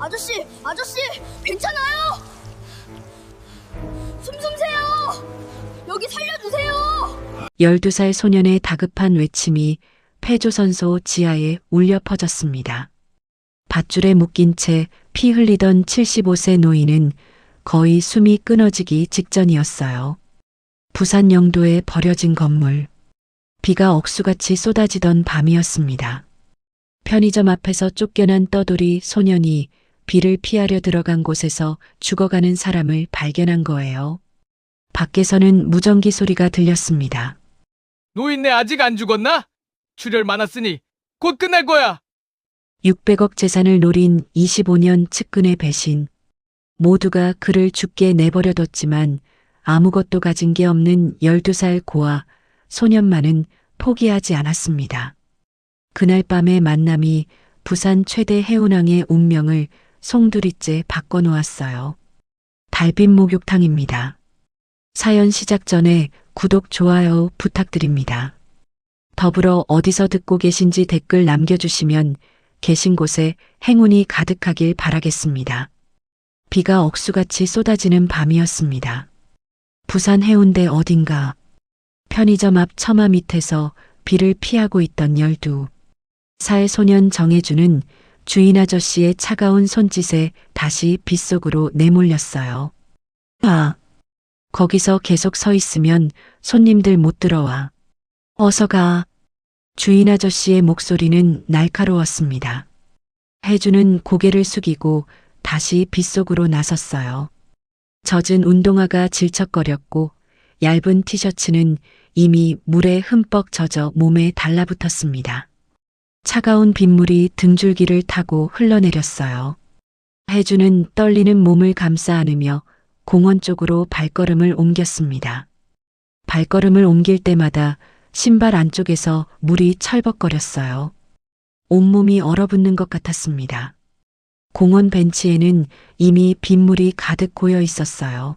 아저씨, 괜찮아요? 숨 좀 쉬세요. 여기 살려주세요. 12살 소년의 다급한 외침이 폐조선소 지하에 울려 퍼졌습니다. 밧줄에 묶인 채 피 흘리던 75세 노인은 거의 숨이 끊어지기 직전이었어요. 부산 영도에 버려진 건물. 비가 억수같이 쏟아지던 밤이었습니다. 편의점 앞에서 쫓겨난 떠돌이 소년이 비를 피하려 들어간 곳에서 죽어가는 사람을 발견한 거예요. 밖에서는 무전기 소리가 들렸습니다. 노인네 아직 안 죽었나? 출혈 많았으니 곧 끝날 거야. 600억 재산을 노린 25년 측근의 배신. 모두가 그를 죽게 내버려뒀지만 아무것도 가진 게 없는 12살 고아 소년만은 포기하지 않았습니다. 그날 밤의 만남이 부산 최대 해운항의 운명을 송두리째 바꿔놓았어요. 달빛 목욕탕입니다. 사연 시작 전에 구독, 좋아요 부탁드립니다. 더불어 어디서 듣고 계신지 댓글 남겨주시면 계신 곳에 행운이 가득하길 바라겠습니다. 비가 억수같이 쏟아지는 밤이었습니다. 부산 해운대 어딘가 편의점 앞 처마 밑에서 비를 피하고 있던 12살 소년 정혜주는 주인 아저씨의 차가운 손짓에 다시 빗속으로 내몰렸어요. 거기서 계속 서 있으면 손님들 못 들어와. 어서 가. 주인 아저씨의 목소리는 날카로웠습니다. 혜주는 고개를 숙이고 다시 빗속으로 나섰어요. 젖은 운동화가 질척거렸고 얇은 티셔츠는 이미 물에 흠뻑 젖어 몸에 달라붙었습니다. 차가운 빗물이 등줄기를 타고 흘러내렸어요. 혜주는 떨리는 몸을 감싸 안으며 공원 쪽으로 발걸음을 옮겼습니다. 발걸음을 옮길 때마다 신발 안쪽에서 물이 철벅거렸어요. 온몸이 얼어붙는 것 같았습니다. 공원 벤치에는 이미 빗물이 가득 고여 있었어요.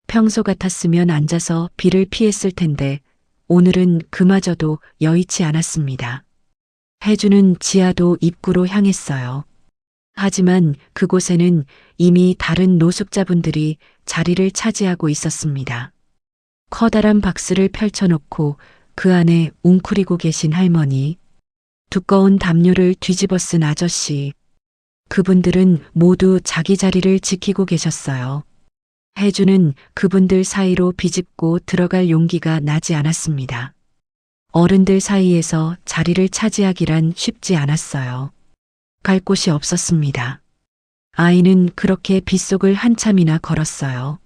평소 같았으면 앉아서 비를 피했을 텐데 오늘은 그마저도 여의치 않았습니다. 혜주는 지하도 입구로 향했어요. 하지만 그곳에는 이미 다른 노숙자분들이 자리를 차지하고 있었습니다. 커다란 박스를 펼쳐놓고 그 안에 웅크리고 계신 할머니, 두꺼운 담요를 뒤집어 쓴 아저씨, 그분들은 모두 자기 자리를 지키고 계셨어요. 혜주는 그분들 사이로 비집고 들어갈 용기가 나지 않았습니다. 어른들 사이에서 자리를 차지하기란 쉽지 않았어요. 갈 곳이 없었습니다. 아이는 그렇게 빗속을 한참이나 걸었어요.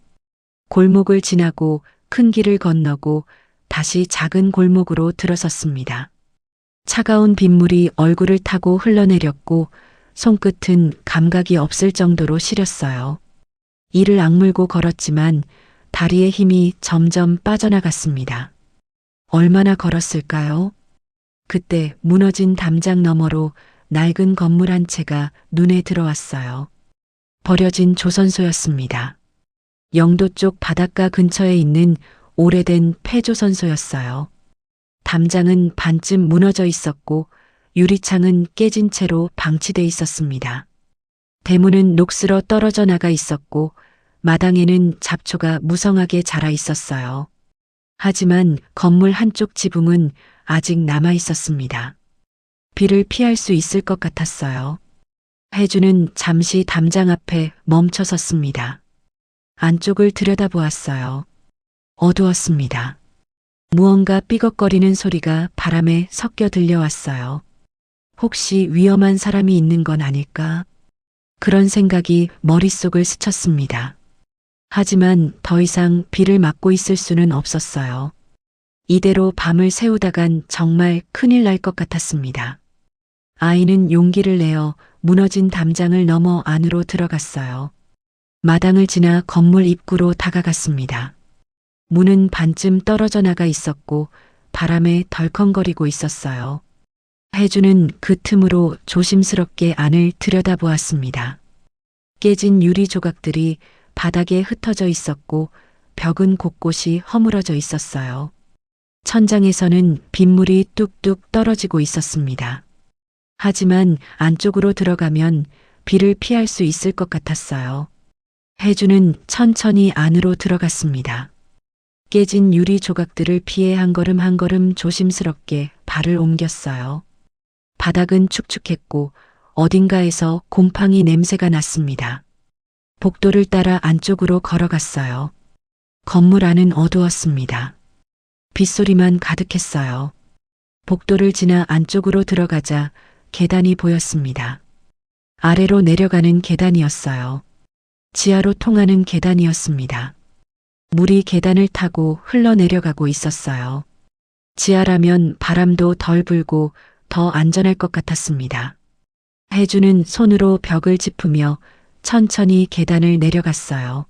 골목을 지나고 큰 길을 건너고 다시 작은 골목으로 들어섰습니다. 차가운 빗물이 얼굴을 타고 흘러내렸고 손끝은 감각이 없을 정도로 시렸어요. 이를 악물고 걸었지만 다리의 힘이 점점 빠져나갔습니다. 얼마나 걸었을까요? 그때 무너진 담장 너머로 낡은 건물 한 채가 눈에 들어왔어요. 버려진 조선소였습니다. 영도 쪽 바닷가 근처에 있는 오래된 폐조선소였어요. 담장은 반쯤 무너져 있었고 유리창은 깨진 채로 방치돼 있었습니다. 대문은 녹슬어 떨어져 나가 있었고 마당에는 잡초가 무성하게 자라 있었어요. 하지만 건물 한쪽 지붕은 아직 남아 있었습니다. 비를 피할 수 있을 것 같았어요. 혜주는 잠시 담장 앞에 멈춰 섰습니다. 안쪽을 들여다보았어요. 어두웠습니다. 무언가 삐걱거리는 소리가 바람에 섞여 들려왔어요. 혹시 위험한 사람이 있는 건 아닐까? 그런 생각이 머릿속을 스쳤습니다. 하지만 더 이상 비를 맞고 있을 수는 없었어요. 이대로 밤을 새우다간 정말 큰일 날 것 같았습니다. 아이는 용기를 내어 무너진 담장을 넘어 안으로 들어갔어요. 마당을 지나 건물 입구로 다가갔습니다. 문은 반쯤 떨어져 나가 있었고 바람에 덜컹거리고 있었어요. 혜주는 그 틈으로 조심스럽게 안을 들여다보았습니다. 깨진 유리 조각들이 바닥에 흩어져 있었고 벽은 곳곳이 허물어져 있었어요. 천장에서는 빗물이 뚝뚝 떨어지고 있었습니다. 하지만 안쪽으로 들어가면 비를 피할 수 있을 것 같았어요. 혜주는 천천히 안으로 들어갔습니다. 깨진 유리 조각들을 피해 한 걸음 한 걸음 조심스럽게 발을 옮겼어요. 바닥은 축축했고 어딘가에서 곰팡이 냄새가 났습니다. 복도를 따라 안쪽으로 걸어갔어요. 건물 안은 어두웠습니다. 빗소리만 가득했어요. 복도를 지나 안쪽으로 들어가자 계단이 보였습니다. 아래로 내려가는 계단이었어요. 지하로 통하는 계단이었습니다. 물이 계단을 타고 흘러내려가고 있었어요. 지하라면 바람도 덜 불고 더 안전할 것 같았습니다. 혜주는 손으로 벽을 짚으며 천천히 계단을 내려갔어요.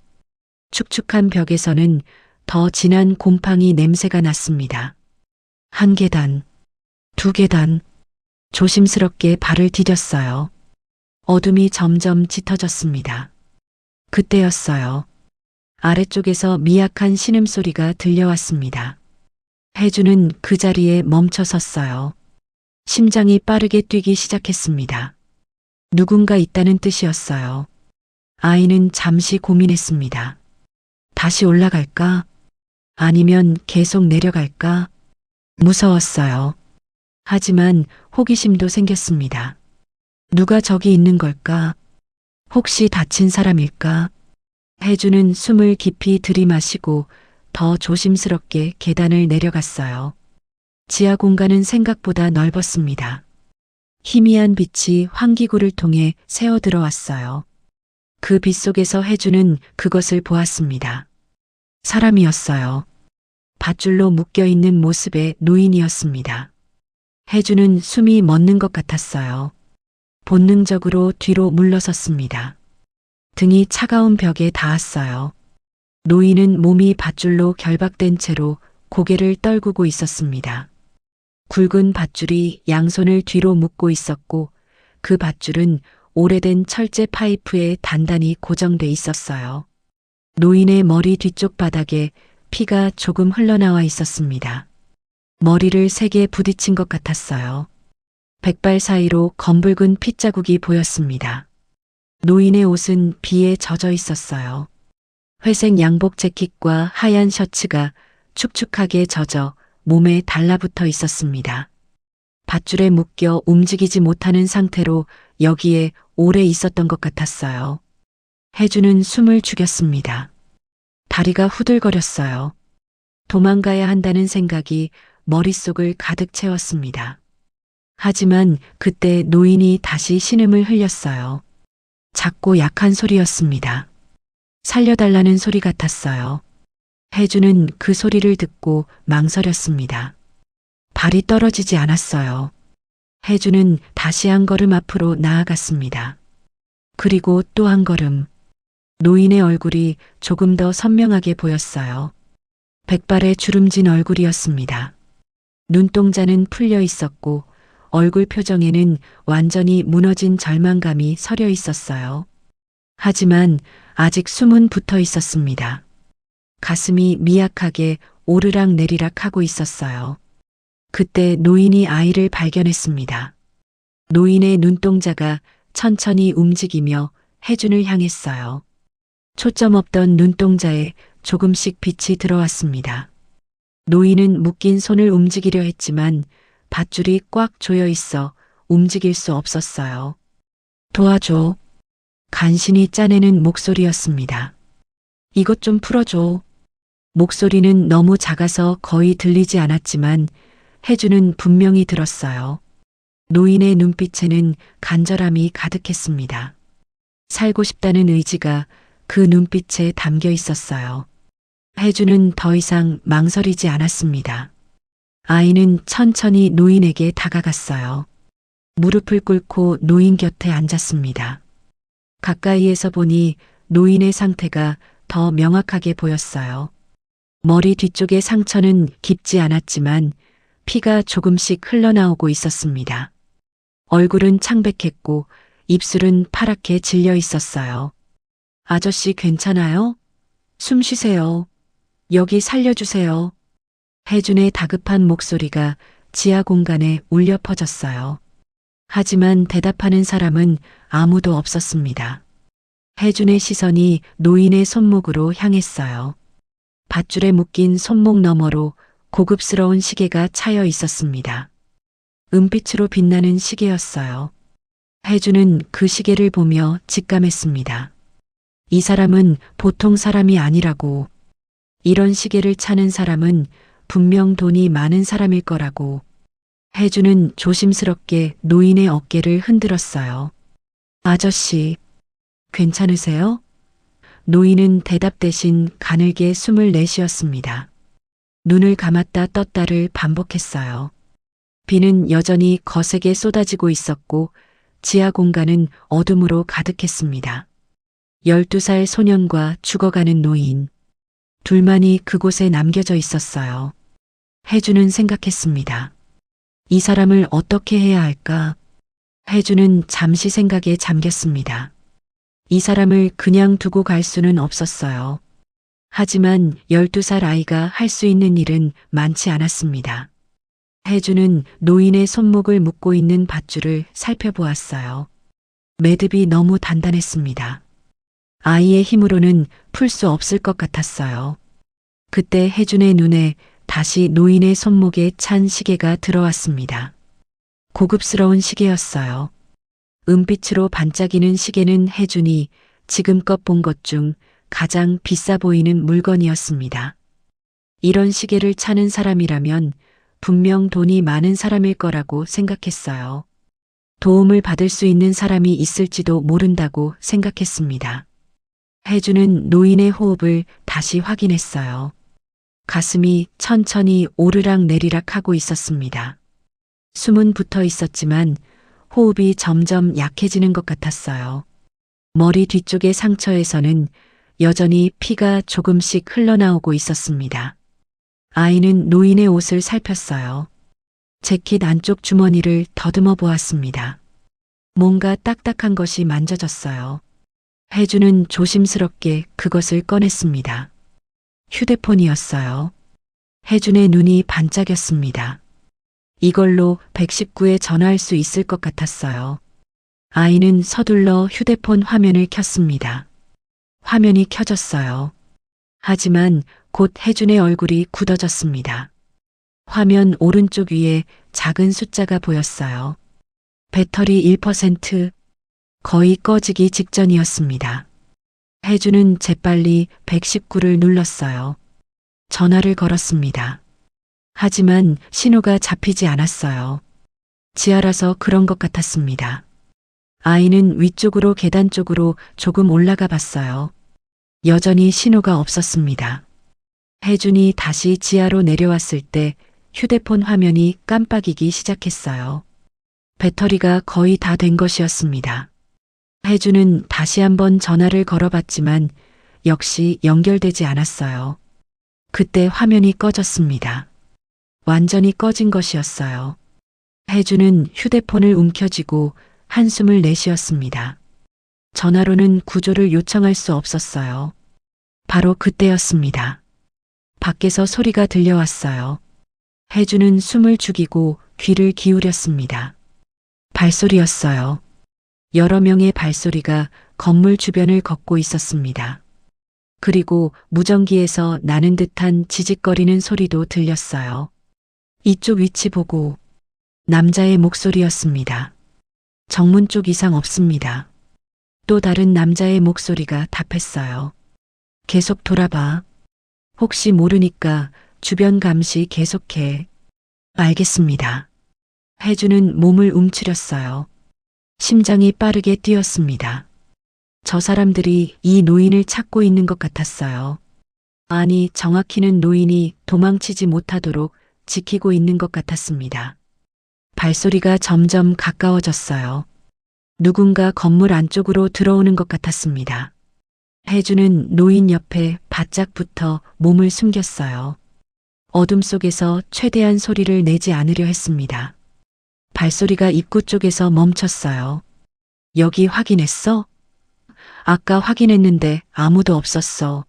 축축한 벽에서는 더 진한 곰팡이 냄새가 났습니다. 한 계단, 두 계단, 조심스럽게 발을 디뎠어요. 어둠이 점점 짙어졌습니다. 그때였어요. 아래쪽에서 미약한 신음소리가 들려왔습니다. 혜주는 그 자리에 멈춰 섰어요. 심장이 빠르게 뛰기 시작했습니다. 누군가 있다는 뜻이었어요. 아이는 잠시 고민했습니다. 다시 올라갈까? 아니면 계속 내려갈까? 무서웠어요. 하지만 호기심도 생겼습니다. 누가 저기 있는 걸까? 혹시 다친 사람일까? 혜주는 숨을 깊이 들이마시고 더 조심스럽게 계단을 내려갔어요. 지하 공간은 생각보다 넓었습니다. 희미한 빛이 환기구를 통해 새어 들어왔어요. 그 빛 속에서 혜주는 그것을 보았습니다. 사람이었어요. 밧줄로 묶여있는 모습의 노인이었습니다. 혜주는 숨이 멎는 것 같았어요. 본능적으로 뒤로 물러섰습니다. 등이 차가운 벽에 닿았어요. 노인은 몸이 밧줄로 결박된 채로 고개를 떨구고 있었습니다. 굵은 밧줄이 양손을 뒤로 묶고 있었고 그 밧줄은 오래된 철제 파이프에 단단히 고정돼 있었어요. 노인의 머리 뒤쪽 바닥에 피가 조금 흘러나와 있었습니다. 머리를 세게 부딪힌 것 같았어요. 백발 사이로 검붉은 핏자국이 보였습니다. 노인의 옷은 비에 젖어 있었어요. 회색 양복 재킷과 하얀 셔츠가 축축하게 젖어 몸에 달라붙어 있었습니다. 밧줄에 묶여 움직이지 못하는 상태로 여기에 오래 있었던 것 같았어요. 혜주는 숨을 죽였습니다. 다리가 후들거렸어요. 도망가야 한다는 생각이 머릿속을 가득 채웠습니다. 하지만 그때 노인이 다시 신음을 흘렸어요. 작고 약한 소리였습니다. 살려달라는 소리 같았어요. 혜주는 그 소리를 듣고 망설였습니다. 발이 떨어지지 않았어요. 혜주는 다시 한 걸음 앞으로 나아갔습니다. 그리고 또 한 걸음. 노인의 얼굴이 조금 더 선명하게 보였어요. 백발의 주름진 얼굴이었습니다. 눈동자는 풀려 있었고 얼굴 표정에는 완전히 무너진 절망감이 서려 있었어요. 하지만 아직 숨은 붙어 있었습니다. 가슴이 미약하게 오르락 내리락 하고 있었어요. 그때 노인이 아이를 발견했습니다. 노인의 눈동자가 천천히 움직이며 혜준을 향했어요. 초점 없던 눈동자에 조금씩 빛이 들어왔습니다. 노인은 묶인 손을 움직이려 했지만 밧줄이 꽉 조여 있어 움직일 수 없었어요. 도와줘. 간신히 짜내는 목소리였습니다. 이것 좀 풀어줘. 목소리는 너무 작아서 거의 들리지 않았지만 혜주는 분명히 들었어요. 노인의 눈빛에는 간절함이 가득했습니다. 살고 싶다는 의지가 그 눈빛에 담겨 있었어요. 혜주는 더 이상 망설이지 않았습니다. 아이는 천천히 노인에게 다가갔어요. 무릎을 꿇고 노인 곁에 앉았습니다. 가까이에서 보니 노인의 상태가 더 명확하게 보였어요. 머리 뒤쪽의 상처는 깊지 않았지만 피가 조금씩 흘러나오고 있었습니다. 얼굴은 창백했고 입술은 파랗게 질려 있었어요. 아저씨 괜찮아요? 숨 쉬세요. 여기 살려주세요. 혜준의 다급한 목소리가 지하 공간에 울려 퍼졌어요. 하지만 대답하는 사람은 아무도 없었습니다. 혜준의 시선이 노인의 손목으로 향했어요. 밧줄에 묶인 손목 너머로 고급스러운 시계가 차여 있었습니다. 은빛으로 빛나는 시계였어요. 혜준은 그 시계를 보며 직감했습니다. 이 사람은 보통 사람이 아니라고, 이런 시계를 차는 사람은 분명 돈이 많은 사람일 거라고. 혜준은 조심스럽게 노인의 어깨를 흔들었어요. 아저씨, 괜찮으세요? 노인은 대답 대신 가늘게 숨을 내쉬었습니다. 눈을 감았다 떴다를 반복했어요. 비는 여전히 거세게 쏟아지고 있었고 지하 공간은 어둠으로 가득했습니다. 12살 소년과 죽어가는 노인. 둘만이 그곳에 남겨져 있었어요. 혜주는 생각했습니다. 이 사람을 어떻게 해야 할까? 혜주는 잠시 생각에 잠겼습니다. 이 사람을 그냥 두고 갈 수는 없었어요. 하지만 12살 아이가 할 수 있는 일은 많지 않았습니다. 혜주는 노인의 손목을 묶고 있는 밧줄을 살펴보았어요. 매듭이 너무 단단했습니다. 아이의 힘으로는 풀 수 없을 것 같았어요. 그때 혜준의 눈에 다시 노인의 손목에 찬 시계가 들어왔습니다. 고급스러운 시계였어요. 은빛으로 반짝이는 시계는 혜준이 지금껏 본 것 중 가장 비싸 보이는 물건이었습니다. 이런 시계를 차는 사람이라면 분명 돈이 많은 사람일 거라고 생각했어요. 도움을 받을 수 있는 사람이 있을지도 모른다고 생각했습니다. 혜주는 노인의 호흡을 다시 확인했어요. 가슴이 천천히 오르락 내리락 하고 있었습니다. 숨은 붙어 있었지만 호흡이 점점 약해지는 것 같았어요. 머리 뒤쪽의 상처에서는 여전히 피가 조금씩 흘러나오고 있었습니다. 아이는 노인의 옷을 살폈어요. 재킷 안쪽 주머니를 더듬어 보았습니다. 뭔가 딱딱한 것이 만져졌어요. 혜주는 조심스럽게 그것을 꺼냈습니다. 휴대폰이었어요. 혜준의 눈이 반짝였습니다. 이걸로 119에 전화할 수 있을 것 같았어요. 아이는 서둘러 휴대폰 화면을 켰습니다. 화면이 켜졌어요. 하지만 곧 혜준의 얼굴이 굳어졌습니다. 화면 오른쪽 위에 작은 숫자가 보였어요. 배터리 1%, 거의 꺼지기 직전이었습니다. 혜준은 재빨리 119를 눌렀어요. 전화를 걸었습니다. 하지만 신호가 잡히지 않았어요. 지하라서 그런 것 같았습니다. 아이는 위쪽으로 계단 쪽으로 조금 올라가 봤어요. 여전히 신호가 없었습니다. 혜준이 다시 지하로 내려왔을 때 휴대폰 화면이 깜빡이기 시작했어요. 배터리가 거의 다 된 것이었습니다. 혜준은 다시 한번 전화를 걸어봤지만 역시 연결되지 않았어요. 그때 화면이 꺼졌습니다. 완전히 꺼진 것이었어요. 혜준은 휴대폰을 움켜쥐고 한숨을 내쉬었습니다. 전화로는 구조를 요청할 수 없었어요. 바로 그때였습니다. 밖에서 소리가 들려왔어요. 혜준은 숨을 죽이고 귀를 기울였습니다. 발소리였어요. 여러 명의 발소리가 건물 주변을 걷고 있었습니다. 그리고 무전기에서 나는 듯한 지직거리는 소리도 들렸어요. 이쪽 위치 보고. 남자의 목소리였습니다. 정문 쪽 이상 없습니다. 또 다른 남자의 목소리가 답했어요. 계속 돌아봐. 혹시 모르니까 주변 감시 계속해. 알겠습니다. 혜주는 몸을 움츠렸어요. 심장이 빠르게 뛰었습니다. 저 사람들이 이 노인을 찾고 있는 것 같았어요. 아니, 정확히는 노인이 도망치지 못하도록 지키고 있는 것 같았습니다. 발소리가 점점 가까워졌어요. 누군가 건물 안쪽으로 들어오는 것 같았습니다. 혜주는 노인 옆에 바짝 붙어 몸을 숨겼어요. 어둠 속에서 최대한 소리를 내지 않으려 했습니다. 발소리가 입구 쪽에서 멈췄어요. 여기 확인했어? 아까 확인했는데 아무도 없었어.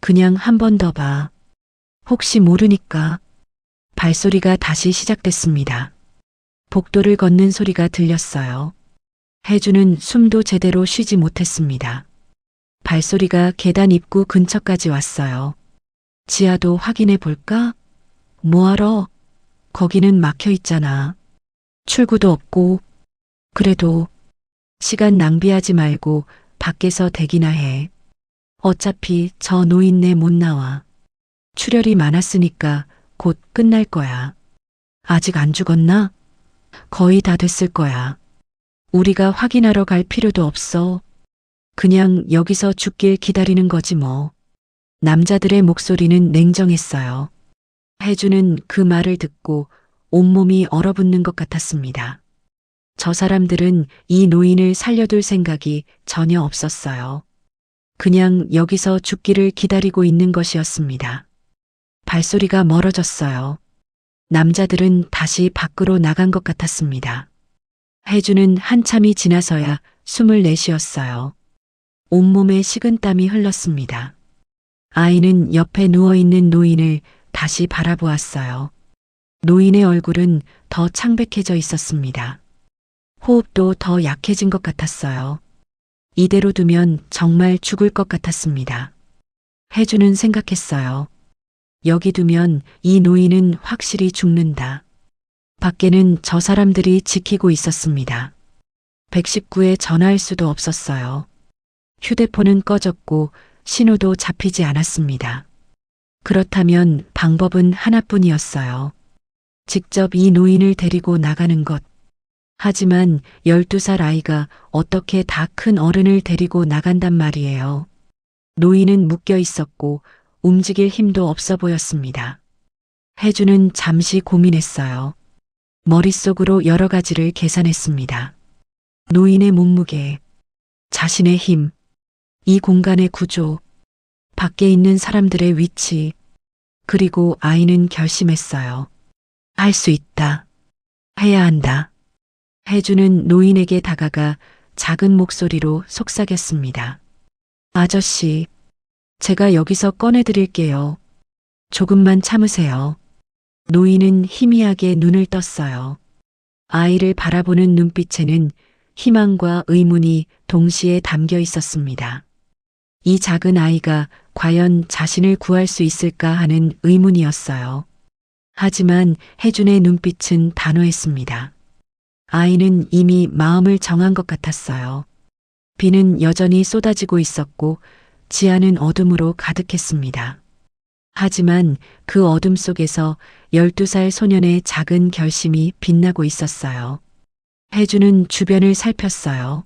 그냥 한 번 더 봐. 혹시 모르니까. 발소리가 다시 시작됐습니다. 복도를 걷는 소리가 들렸어요. 혜주는 숨도 제대로 쉬지 못했습니다. 발소리가 계단 입구 근처까지 왔어요. 지하도 확인해 볼까? 뭐하러? 거기는 막혀 있잖아. 출구도 없고. 그래도 시간 낭비하지 말고 밖에서 대기나 해. 어차피 저 노인네 못 나와. 출혈이 많았으니까 곧 끝날 거야. 아직 안 죽었나? 거의 다 됐을 거야. 우리가 확인하러 갈 필요도 없어. 그냥 여기서 죽길 기다리는 거지 뭐. 남자들의 목소리는 냉정했어요. 혜주는 그 말을 듣고 온몸이 얼어붙는 것 같았습니다. 저 사람들은 이 노인을 살려둘 생각이 전혀 없었어요. 그냥 여기서 죽기를 기다리고 있는 것이었습니다. 발소리가 멀어졌어요. 남자들은 다시 밖으로 나간 것 같았습니다. 혜주는 한참이 지나서야 숨을 내쉬었어요. 온몸에 식은땀이 흘렀습니다. 아이는 옆에 누워있는 노인을 다시 바라보았어요. 노인의 얼굴은 더 창백해져 있었습니다. 호흡도 더 약해진 것 같았어요. 이대로 두면 정말 죽을 것 같았습니다. 혜주는 생각했어요. 여기 두면 이 노인은 확실히 죽는다. 밖에는 저 사람들이 지키고 있었습니다. 119에 전화할 수도 없었어요. 휴대폰은 꺼졌고 신호도 잡히지 않았습니다. 그렇다면 방법은 하나뿐이었어요. 직접 이 노인을 데리고 나가는 것. 하지만 12살 아이가 어떻게 다 큰 어른을 데리고 나간단 말이에요. 노인은 묶여 있었고 움직일 힘도 없어 보였습니다. 혜주는 잠시 고민했어요. 머릿속으로 여러 가지를 계산했습니다. 노인의 몸무게, 자신의 힘, 이 공간의 구조, 밖에 있는 사람들의 위치, 그리고 아이는 결심했어요. 할 수 있다. 해야 한다. 혜주는 노인에게 다가가 작은 목소리로 속삭였습니다. 아저씨, 제가 여기서 꺼내드릴게요. 조금만 참으세요. 노인은 희미하게 눈을 떴어요. 아이를 바라보는 눈빛에는 희망과 의문이 동시에 담겨 있었습니다. 이 작은 아이가 과연 자신을 구할 수 있을까 하는 의문이었어요. 하지만 혜준의 눈빛은 단호했습니다. 아이는 이미 마음을 정한 것 같았어요. 비는 여전히 쏟아지고 있었고 지하는 어둠으로 가득했습니다. 하지만 그 어둠 속에서 12살 소년의 작은 결심이 빛나고 있었어요. 혜주는 주변을 살폈어요.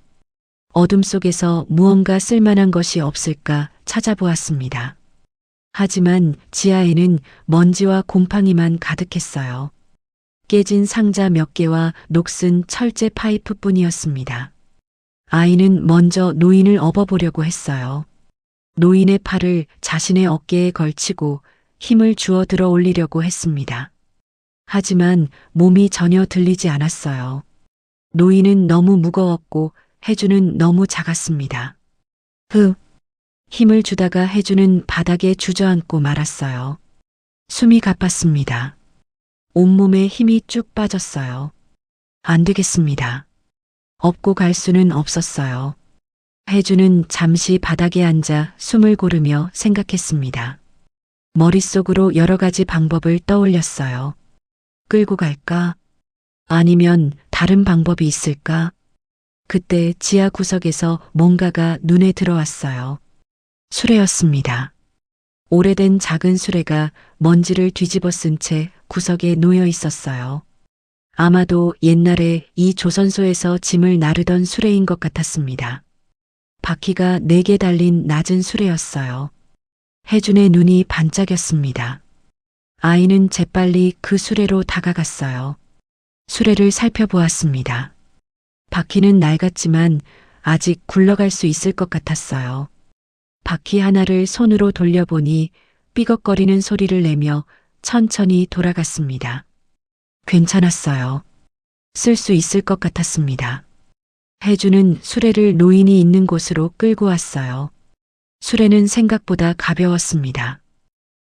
어둠 속에서 무언가 쓸만한 것이 없을까 찾아보았습니다. 하지만 지하에는 먼지와 곰팡이만 가득했어요. 깨진 상자 몇 개와 녹슨 철제 파이프뿐이었습니다. 아이는 먼저 노인을 업어보려고 했어요. 노인의 팔을 자신의 어깨에 걸치고 힘을 주어 들어 올리려고 했습니다. 하지만 몸이 전혀 들리지 않았어요. 노인은 너무 무거웠고 혜주는 너무 작았습니다. 힘을 주다가 혜주는 바닥에 주저앉고 말았어요. 숨이 가팠습니다. 온몸에 힘이 쭉 빠졌어요. 안 되겠습니다. 업고 갈 수는 없었어요. 혜주는 잠시 바닥에 앉아 숨을 고르며 생각했습니다. 머릿속으로 여러 가지 방법을 떠올렸어요. 끌고 갈까? 아니면 다른 방법이 있을까? 그때 지하 구석에서 뭔가가 눈에 들어왔어요. 수레였습니다. 오래된 작은 수레가 먼지를 뒤집어 쓴 채 구석에 놓여 있었어요. 아마도 옛날에 이 조선소에서 짐을 나르던 수레인 것 같았습니다. 바퀴가 4개 달린 낮은 수레였어요. 혜준의 눈이 반짝였습니다. 아이는 재빨리 그 수레로 다가갔어요. 수레를 살펴보았습니다. 바퀴는 낡았지만 아직 굴러갈 수 있을 것 같았어요. 바퀴 하나를 손으로 돌려보니 삐걱거리는 소리를 내며 천천히 돌아갔습니다. 괜찮았어요. 쓸 수 있을 것 같았습니다. 혜주는 수레를 노인이 있는 곳으로 끌고 왔어요. 수레는 생각보다 가벼웠습니다.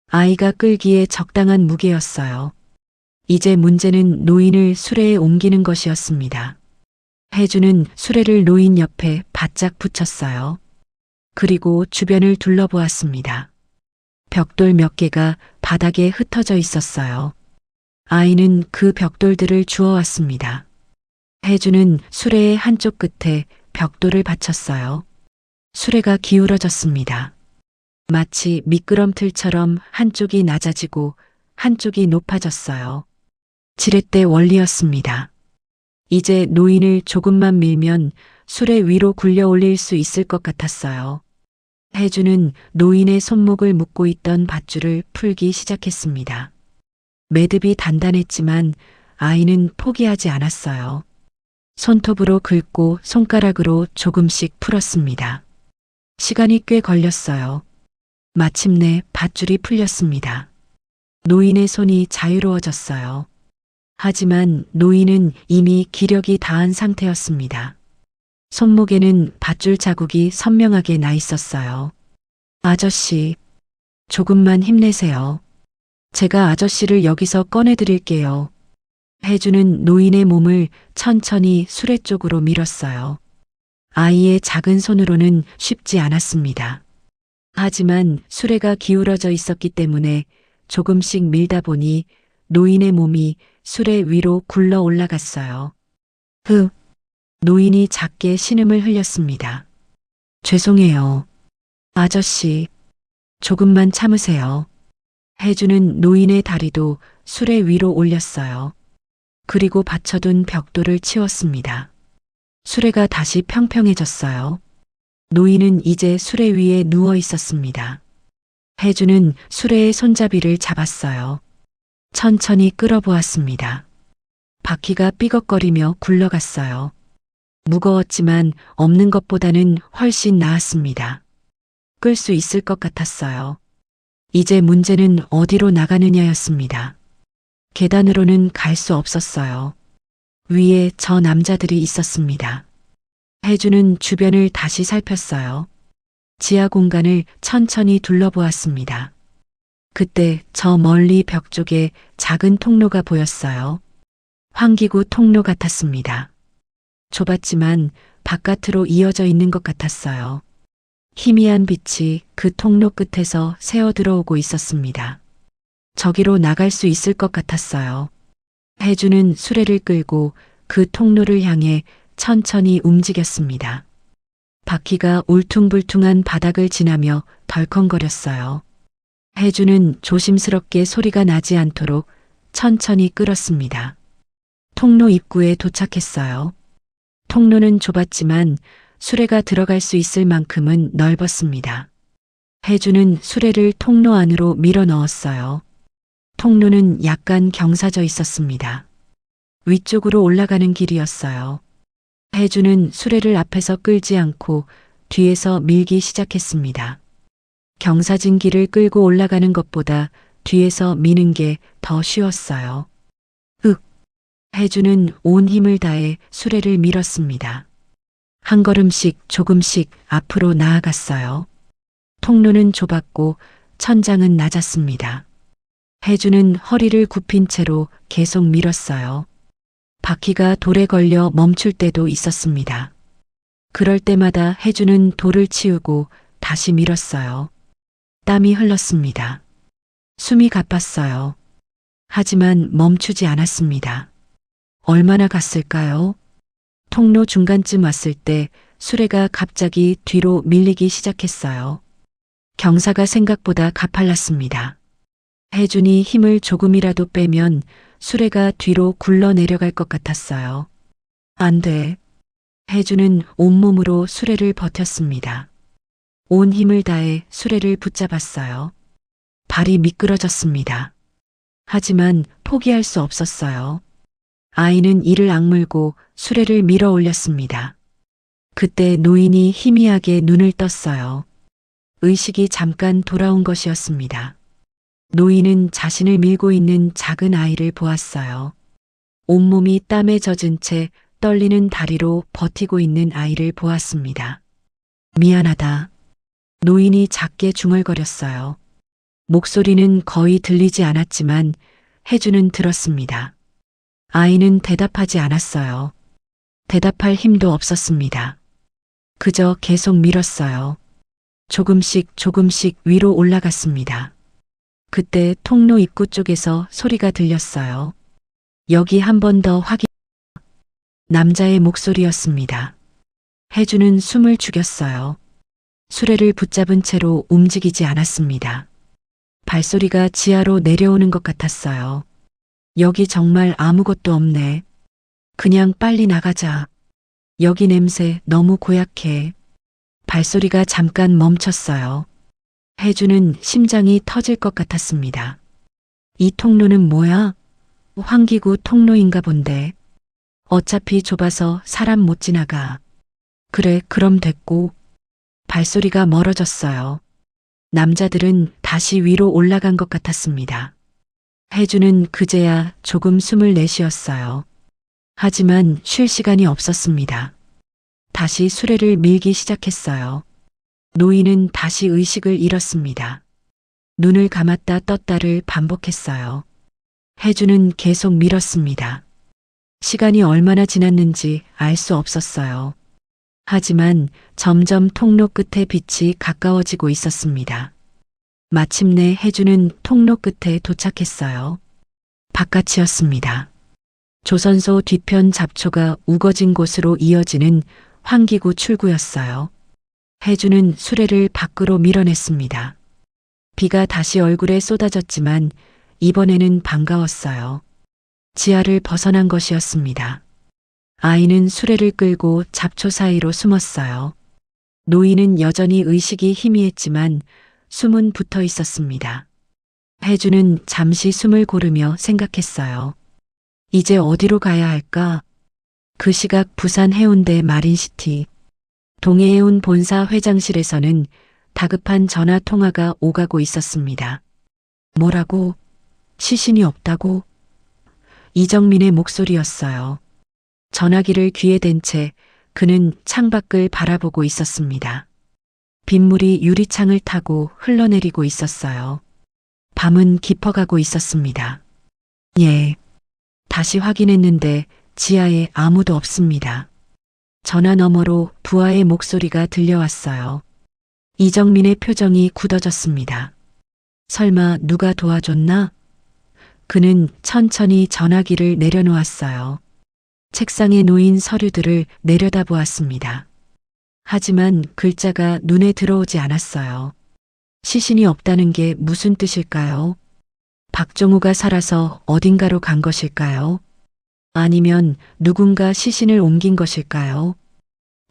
아이가 끌기에 적당한 무게였어요. 이제 문제는 노인을 수레에 옮기는 것이었습니다. 혜주는 수레를 노인 옆에 바짝 붙였어요. 그리고 주변을 둘러보았습니다. 벽돌 몇 개가 바닥에 흩어져 있었어요. 아이는 그 벽돌들을 주워왔습니다. 혜주는 수레의 한쪽 끝에 벽돌을 받쳤어요. 수레가 기울어졌습니다. 마치 미끄럼틀처럼 한쪽이 낮아지고 한쪽이 높아졌어요. 지렛대 원리였습니다. 이제 노인을 조금만 밀면 수레 위로 굴려 올릴 수 있을 것 같았어요. 혜주는 노인의 손목을 묶고 있던 밧줄을 풀기 시작했습니다. 매듭이 단단했지만 아이는 포기하지 않았어요. 손톱으로 긁고 손가락으로 조금씩 풀었습니다. 시간이 꽤 걸렸어요. 마침내 밧줄이 풀렸습니다. 노인의 손이 자유로워졌어요. 하지만 노인은 이미 기력이 다한 상태였습니다. 손목에는 밧줄 자국이 선명하게 나 있었어요. 아저씨, 조금만 힘내세요. 제가 아저씨를 여기서 꺼내드릴게요. 혜주는 노인의 몸을 천천히 수레 쪽으로 밀었어요. 아이의 작은 손으로는 쉽지 않았습니다. 하지만 수레가 기울어져 있었기 때문에 조금씩 밀다 보니 노인의 몸이 수레 위로 굴러 올라갔어요. 노인이 작게 신음을 흘렸습니다. 죄송해요. 아저씨, 조금만 참으세요. 혜주는 노인의 다리도 수레 위로 올렸어요. 그리고 받쳐둔 벽돌을 치웠습니다. 수레가 다시 평평해졌어요. 노인은 이제 수레 위에 누워 있었습니다. 혜주는 수레의 손잡이를 잡았어요. 천천히 끌어보았습니다. 바퀴가 삐걱거리며 굴러갔어요. 무거웠지만 없는 것보다는 훨씬 나았습니다. 끌 수 있을 것 같았어요. 이제 문제는 어디로 나가느냐였습니다. 계단으로는 갈 수 없었어요. 위에 저 남자들이 있었습니다. 혜주는 주변을 다시 살폈어요. 지하 공간을 천천히 둘러보았습니다. 그때 저 멀리 벽 쪽에 작은 통로가 보였어요. 환기구 통로 같았습니다. 좁았지만 바깥으로 이어져 있는 것 같았어요. 희미한 빛이 그 통로 끝에서 새어 들어오고 있었습니다. 저기로 나갈 수 있을 것 같았어요. 혜주는 수레를 끌고 그 통로를 향해 천천히 움직였습니다. 바퀴가 울퉁불퉁한 바닥을 지나며 덜컹거렸어요. 혜주는 조심스럽게 소리가 나지 않도록 천천히 끌었습니다. 통로 입구에 도착했어요. 통로는 좁았지만 수레가 들어갈 수 있을 만큼은 넓었습니다. 혜주는 수레를 통로 안으로 밀어 넣었어요. 통로는 약간 경사져 있었습니다. 위쪽으로 올라가는 길이었어요. 혜주는 수레를 앞에서 끌지 않고 뒤에서 밀기 시작했습니다. 경사진 길을 끌고 올라가는 것보다 뒤에서 미는 게 더 쉬웠어요. 혜주는 온 힘을 다해 수레를 밀었습니다. 한 걸음씩 조금씩 앞으로 나아갔어요. 통로는 좁았고 천장은 낮았습니다. 혜주는 허리를 굽힌 채로 계속 밀었어요. 바퀴가 돌에 걸려 멈출 때도 있었습니다. 그럴 때마다 혜주는 돌을 치우고 다시 밀었어요. 땀이 흘렀습니다. 숨이 가빴어요. 하지만 멈추지 않았습니다. 얼마나 갔을까요? 통로 중간쯤 왔을 때 수레가 갑자기 뒤로 밀리기 시작했어요. 경사가 생각보다 가팔랐습니다. 혜준이 힘을 조금이라도 빼면 수레가 뒤로 굴러 내려갈 것 같았어요. 안 돼. 혜준은 온몸으로 수레를 버텼습니다. 온 힘을 다해 수레를 붙잡았어요. 발이 미끄러졌습니다. 하지만 포기할 수 없었어요. 아이는 이를 악물고 수레를 밀어 올렸습니다. 그때 노인이 희미하게 눈을 떴어요. 의식이 잠깐 돌아온 것이었습니다. 노인은 자신을 밀고 있는 작은 아이를 보았어요. 온몸이 땀에 젖은 채 떨리는 다리로 버티고 있는 아이를 보았습니다. 미안하다. 노인이 작게 중얼거렸어요. 목소리는 거의 들리지 않았지만 혜주는 들었습니다. 아이는 대답하지 않았어요. 대답할 힘도 없었습니다. 그저 계속 밀었어요. 조금씩 조금씩 위로 올라갔습니다. 그때 통로 입구 쪽에서 소리가 들렸어요. 여기 한 번 더 확인. 남자의 목소리였습니다. 혜주는 숨을 죽였어요. 수레를 붙잡은 채로 움직이지 않았습니다. 발소리가 지하로 내려오는 것 같았어요. 여기 정말 아무것도 없네. 그냥 빨리 나가자. 여기 냄새 너무 고약해. 발소리가 잠깐 멈췄어요. 혜주는 심장이 터질 것 같았습니다. 이 통로는 뭐야? 환기구 통로인가 본데. 어차피 좁아서 사람 못 지나가. 그래, 그럼 됐고. 발소리가 멀어졌어요. 남자들은 다시 위로 올라간 것 같았습니다. 혜주는 그제야 조금 숨을 내쉬었어요. 하지만 쉴 시간이 없었습니다. 다시 수레를 밀기 시작했어요. 노인은 다시 의식을 잃었습니다. 눈을 감았다 떴다를 반복했어요. 혜주는 계속 밀었습니다. 시간이 얼마나 지났는지 알 수 없었어요. 하지만 점점 통로 끝에 빛이 가까워지고 있었습니다. 마침내 혜주는 통로 끝에 도착했어요. 바깥이었습니다. 조선소 뒤편 잡초가 우거진 곳으로 이어지는 환기구 출구였어요. 혜주는 수레를 밖으로 밀어냈습니다. 비가 다시 얼굴에 쏟아졌지만 이번에는 반가웠어요. 지하를 벗어난 것이었습니다. 아이는 수레를 끌고 잡초 사이로 숨었어요. 노인은 여전히 의식이 희미했지만 숨은 붙어 있었습니다. 혜주는 잠시 숨을 고르며 생각했어요. 이제 어디로 가야 할까? 그 시각 부산 해운대 마린시티. 동해해운 본사 회장실에서는 다급한 전화 통화가 오가고 있었습니다. 뭐라고? 시신이 없다고? 이정민의 목소리였어요. 전화기를 귀에 댄 채 그는 창밖을 바라보고 있었습니다. 빗물이 유리창을 타고 흘러내리고 있었어요. 밤은 깊어가고 있었습니다. 예. 다시 확인했는데 지하에 아무도 없습니다. 전화 너머로 부하의 목소리가 들려왔어요. 이정민의 표정이 굳어졌습니다. 설마 누가 도와줬나? 그는 천천히 전화기를 내려놓았어요. 책상에 놓인 서류들을 내려다보았습니다. 하지만 글자가 눈에 들어오지 않았어요. 시신이 없다는 게 무슨 뜻일까요? 박종우가 살아서 어딘가로 간 것일까요? 아니면 누군가 시신을 옮긴 것일까요?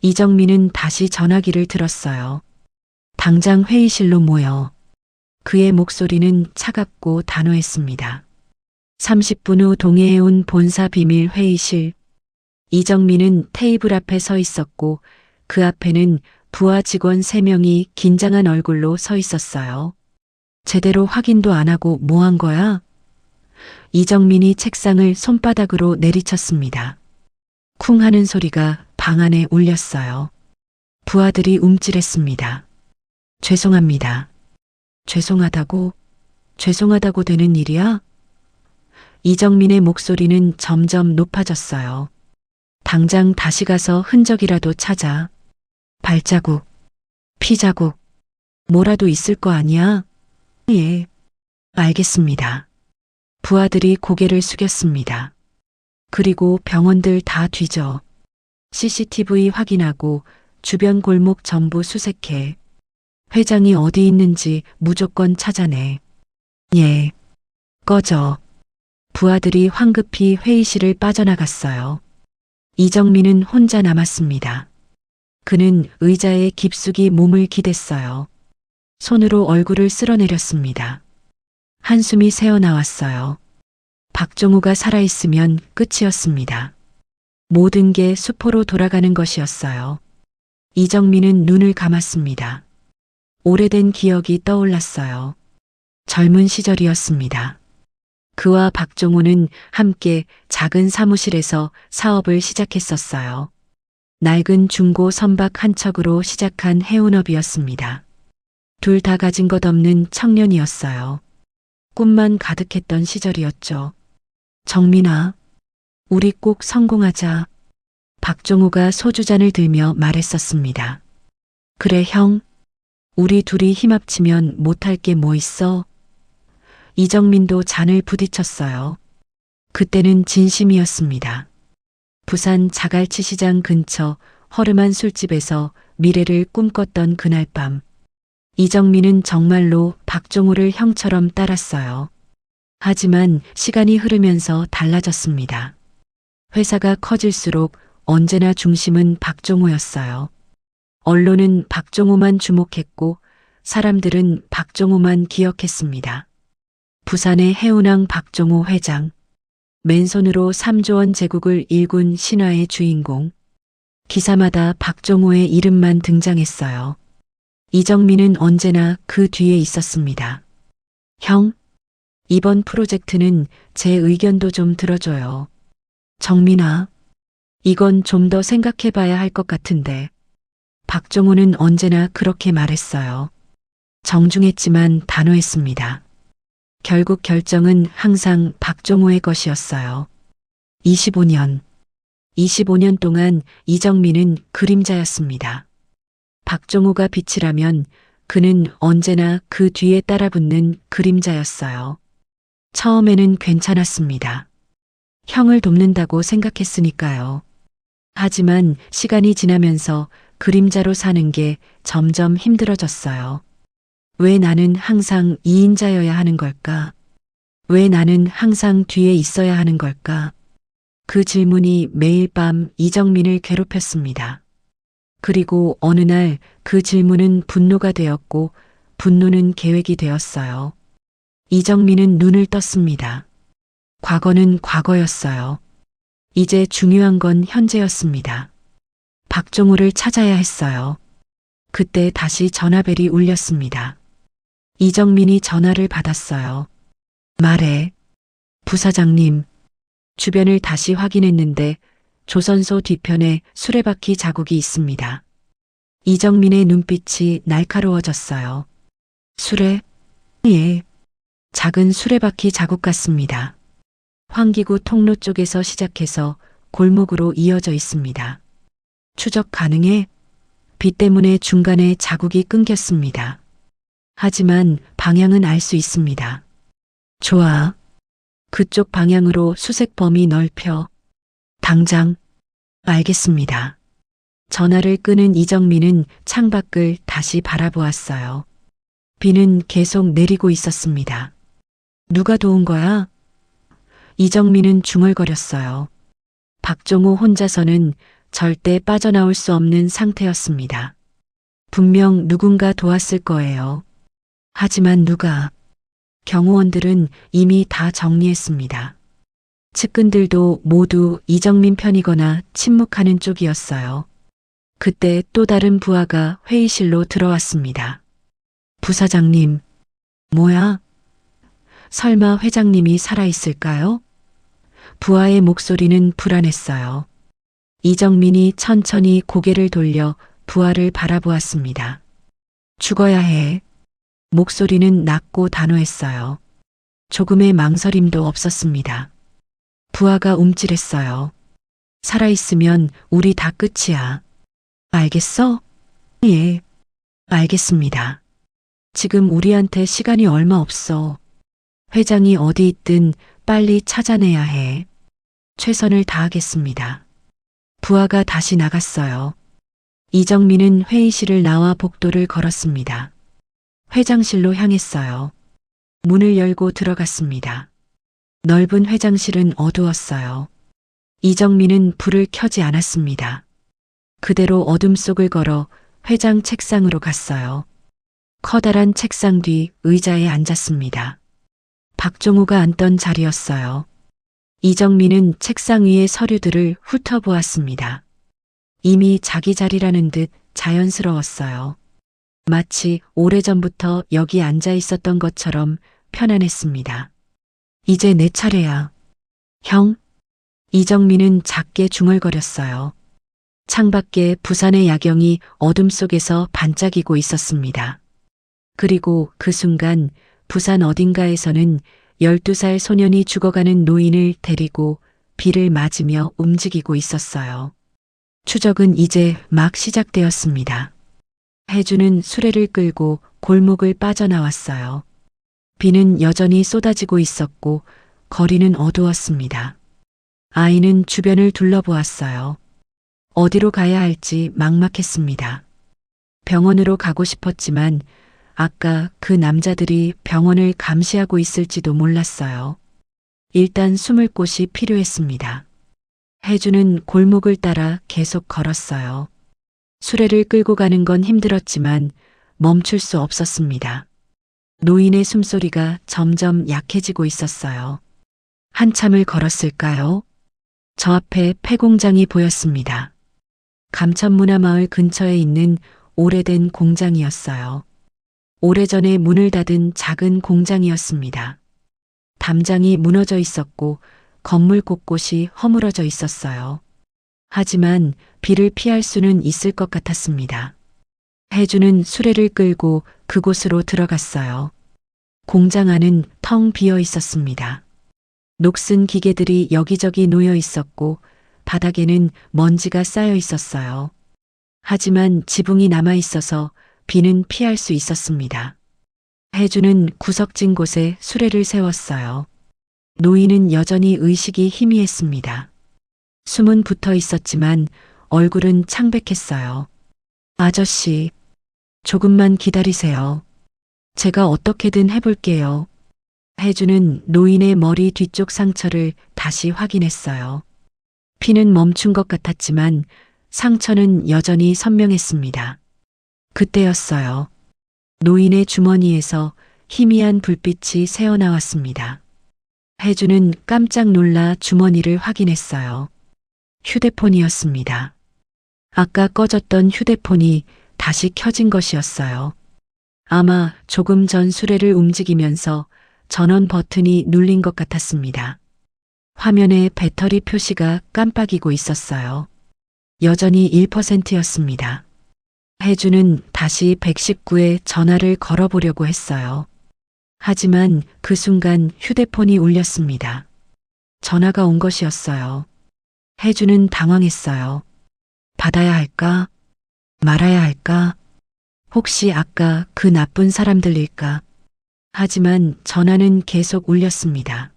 이정민은 다시 전화기를 들었어요. 당장 회의실로 모여. 그의 목소리는 차갑고 단호했습니다. 30분 후 동해해운 본사 비밀 회의실. 이정민은 테이블 앞에 서 있었고 그 앞에는 부하 직원 3명이 긴장한 얼굴로 서 있었어요. 제대로 확인도 안 하고 뭐 한 거야? 이정민이 책상을 손바닥으로 내리쳤습니다. 쿵 하는 소리가 방 안에 울렸어요. 부하들이 움찔했습니다. 죄송합니다. 죄송하다고? 죄송하다고 되는 일이야? 이정민의 목소리는 점점 높아졌어요. 당장 다시 가서 흔적이라도 찾아. 발자국, 피자국, 뭐라도 있을 거 아니야? 예, 알겠습니다. 부하들이 고개를 숙였습니다. 그리고 병원들 다 뒤져. CCTV 확인하고 주변 골목 전부 수색해. 회장이 어디 있는지 무조건 찾아내. 예, 꺼져. 부하들이 황급히 회의실을 빠져나갔어요. 이정민은 혼자 남았습니다. 그는 의자에 깊숙이 몸을 기댔어요. 손으로 얼굴을 쓸어내렸습니다. 한숨이 새어나왔어요. 박종우가 살아있으면 끝이었습니다. 모든 게 수포로 돌아가는 것이었어요. 이정민은 눈을 감았습니다. 오래된 기억이 떠올랐어요. 젊은 시절이었습니다. 그와 박종우는 함께 작은 사무실에서 사업을 시작했었어요. 낡은 중고 선박 한 척으로 시작한 해운업이었습니다. 둘 다 가진 것 없는 청년이었어요. 꿈만 가득했던 시절이었죠. 정민아, 우리 꼭 성공하자. 박종호가 소주잔을 들며 말했었습니다. 그래, 형. 우리 둘이 힘 합치면 못할 게 뭐 있어? 이정민도 잔을 부딪혔어요. 그때는 진심이었습니다. 부산 자갈치 시장 근처 허름한 술집에서 미래를 꿈꿨던 그날 밤. 이정민은 정말로 박종호를 형처럼 따랐어요. 하지만 시간이 흐르면서 달라졌습니다. 회사가 커질수록 언제나 중심은 박종호였어요. 언론은 박종호만 주목했고 사람들은 박종호만 기억했습니다. 부산의 해운항 박종호 회장, 맨손으로 3조 원 제국을 일군 신화의 주인공. 기사마다 박종호의 이름만 등장했어요. 이정민은 언제나 그 뒤에 있었습니다. 형, 이번 프로젝트는 제 의견도 좀 들어줘요. 정민아, 이건 좀 더 생각해봐야 할 것 같은데. 박종호는 언제나 그렇게 말했어요. 정중했지만 단호했습니다. 결국 결정은 항상 박종호의 것이었어요. 25년 동안 이정민은 그림자였습니다. 박종호가 빛이라면 그는 언제나 그 뒤에 따라붙는 그림자였어요. 처음에는 괜찮았습니다. 형을 돕는다고 생각했으니까요. 하지만 시간이 지나면서 그림자로 사는 게 점점 힘들어졌어요. 왜 나는 항상 2인자여야 하는 걸까? 왜 나는 항상 뒤에 있어야 하는 걸까? 그 질문이 매일 밤 이정민을 괴롭혔습니다. 그리고 어느 날 그 질문은 분노가 되었고 분노는 계획이 되었어요. 이정민은 눈을 떴습니다. 과거는 과거였어요. 이제 중요한 건 현재였습니다. 박종호를 찾아야 했어요. 그때 다시 전화벨이 울렸습니다. 이정민이 전화를 받았어요. 말해. 부사장님. 주변을 다시 확인했는데 조선소 뒤편에 수레바퀴 자국이 있습니다. 이정민의 눈빛이 날카로워졌어요. 수레? 예. 작은 수레바퀴 자국 같습니다. 환기구 통로 쪽에서 시작해서 골목으로 이어져 있습니다. 추적 가능해? 비 때문에 중간에 자국이 끊겼습니다. 하지만 방향은 알 수 있습니다. 좋아. 그쪽 방향으로 수색 범위 넓혀. 당장. 알겠습니다. 전화를 끊은 이정민은 창밖을 다시 바라보았어요. 비는 계속 내리고 있었습니다. 누가 도운 거야? 이정민은 중얼거렸어요. 박종호 혼자서는 절대 빠져나올 수 없는 상태였습니다. 분명 누군가 도왔을 거예요. 하지만 누가? 경호원들은 이미 다 정리했습니다. 측근들도 모두 이정민 편이거나 침묵하는 쪽이었어요. 그때 또 다른 부하가 회의실로 들어왔습니다. 부사장님, 뭐야? 설마 회장님이 살아있을까요? 부하의 목소리는 불안했어요. 이정민이 천천히 고개를 돌려 부하를 바라보았습니다. 죽어야 해. 목소리는 낮고 단호했어요. 조금의 망설임도 없었습니다. 부하가 움찔했어요. 살아있으면 우리 다 끝이야. 알겠어? 예, 알겠습니다. 지금 우리한테 시간이 얼마 없어. 회장이 어디 있든 빨리 찾아내야 해. 최선을 다하겠습니다. 부하가 다시 나갔어요. 이정민은 회의실을 나와 복도를 걸었습니다. 회장실로 향했어요. 문을 열고 들어갔습니다. 넓은 회장실은 어두웠어요. 이정민은 불을 켜지 않았습니다. 그대로 어둠 속을 걸어 회장 책상으로 갔어요. 커다란 책상 뒤 의자에 앉았습니다. 박종호가 앉던 자리였어요. 이정민은 책상 위의 서류들을 훑어보았습니다. 이미 자기 자리라는 듯 자연스러웠어요. 마치 오래전부터 여기 앉아 있었던 것처럼 편안했습니다. 이제 내 차례야. 형? 이정민은 작게 중얼거렸어요. 창밖에 부산의 야경이 어둠 속에서 반짝이고 있었습니다. 그리고 그 순간 부산 어딘가에서는 12살 소년이 죽어가는 노인을 데리고 비를 맞으며 움직이고 있었어요. 추적은 이제 막 시작되었습니다. 혜주는 수레를 끌고 골목을 빠져나왔어요. 비는 여전히 쏟아지고 있었고 거리는 어두웠습니다. 아이는 주변을 둘러보았어요. 어디로 가야 할지 막막했습니다. 병원으로 가고 싶었지만 아까 그 남자들이 병원을 감시하고 있을지도 몰랐어요. 일단 숨을 곳이 필요했습니다. 혜주는 골목을 따라 계속 걸었어요. 수레를 끌고 가는 건 힘들었지만 멈출 수 없었습니다. 노인의 숨소리가 점점 약해지고 있었어요. 한참을 걸었을까요? 저 앞에 폐공장이 보였습니다. 감천문화마을 근처에 있는 오래된 공장이었어요. 오래전에 문을 닫은 작은 공장이었습니다. 담장이 무너져 있었고 건물 곳곳이 허물어져 있었어요. 하지만 비를 피할 수는 있을 것 같았습니다. 혜주는 수레를 끌고 그곳으로 들어갔어요. 공장 안은 텅 비어 있었습니다. 녹슨 기계들이 여기저기 놓여 있었고 바닥에는 먼지가 쌓여 있었어요. 하지만 지붕이 남아 있어서 비는 피할 수 있었습니다. 혜주는 구석진 곳에 수레를 세웠어요. 노인은 여전히 의식이 희미했습니다. 숨은 붙어 있었지만 얼굴은 창백했어요. 아저씨, 조금만 기다리세요. 제가 어떻게든 해볼게요. 혜주는 노인의 머리 뒤쪽 상처를 다시 확인했어요. 피는 멈춘 것 같았지만 상처는 여전히 선명했습니다. 그때였어요. 노인의 주머니에서 희미한 불빛이 새어나왔습니다. 혜주는 깜짝 놀라 주머니를 확인했어요. 휴대폰이었습니다. 아까 꺼졌던 휴대폰이 다시 켜진 것이었어요. 아마 조금 전 수레를 움직이면서 전원 버튼이 눌린 것 같았습니다. 화면에 배터리 표시가 깜빡이고 있었어요. 여전히 1%였습니다. 혜주는 다시 119에 전화를 걸어보려고 했어요. 하지만 그 순간 휴대폰이 울렸습니다. 전화가 온 것이었어요. 혜주는 당황했어요. 받아야 할까? 말아야 할까? 혹시 아까 그 나쁜 사람들일까? 하지만 전화는 계속 울렸습니다.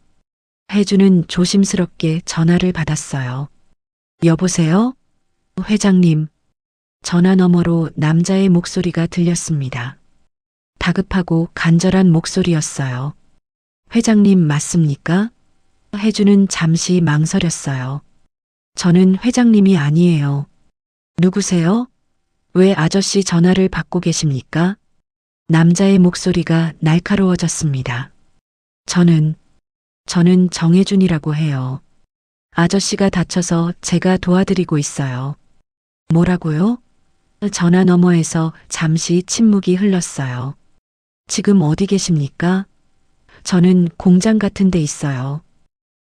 혜주는 조심스럽게 전화를 받았어요. 여보세요? 회장님. 전화 너머로 남자의 목소리가 들렸습니다. 다급하고 간절한 목소리였어요. 회장님 맞습니까? 혜주는 잠시 망설였어요. 저는 회장님이 아니에요. 누구세요? 왜 아저씨 전화를 받고 계십니까? 남자의 목소리가 날카로워졌습니다. 저는 정혜준이라고 해요. 아저씨가 다쳐서 제가 도와드리고 있어요. 뭐라고요? 전화 너머에서 잠시 침묵이 흘렀어요. 지금 어디 계십니까? 저는 공장 같은 데 있어요.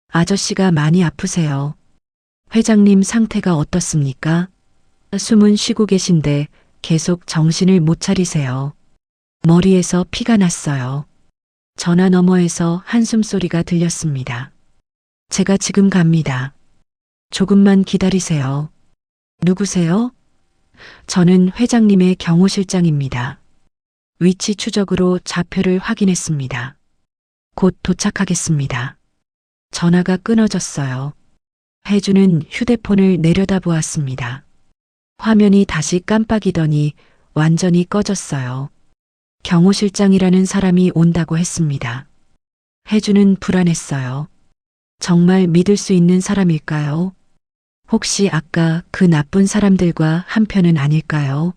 아저씨가 많이 아프세요. 회장님 상태가 어떻습니까? 숨은 쉬고 계신데 계속 정신을 못 차리세요. 머리에서 피가 났어요. 전화 너머에서 한숨 소리가 들렸습니다. 제가 지금 갑니다. 조금만 기다리세요. 누구세요? 저는 회장님의 경호실장입니다. 위치 추적으로 좌표를 확인했습니다. 곧 도착하겠습니다. 전화가 끊어졌어요. 혜주는 휴대폰을 내려다보았습니다. 화면이 다시 깜빡이더니 완전히 꺼졌어요. 경호실장이라는 사람이 온다고 했습니다. 혜주는 불안했어요. 정말 믿을 수 있는 사람일까요? 혹시 아까 그 나쁜 사람들과 한편은 아닐까요?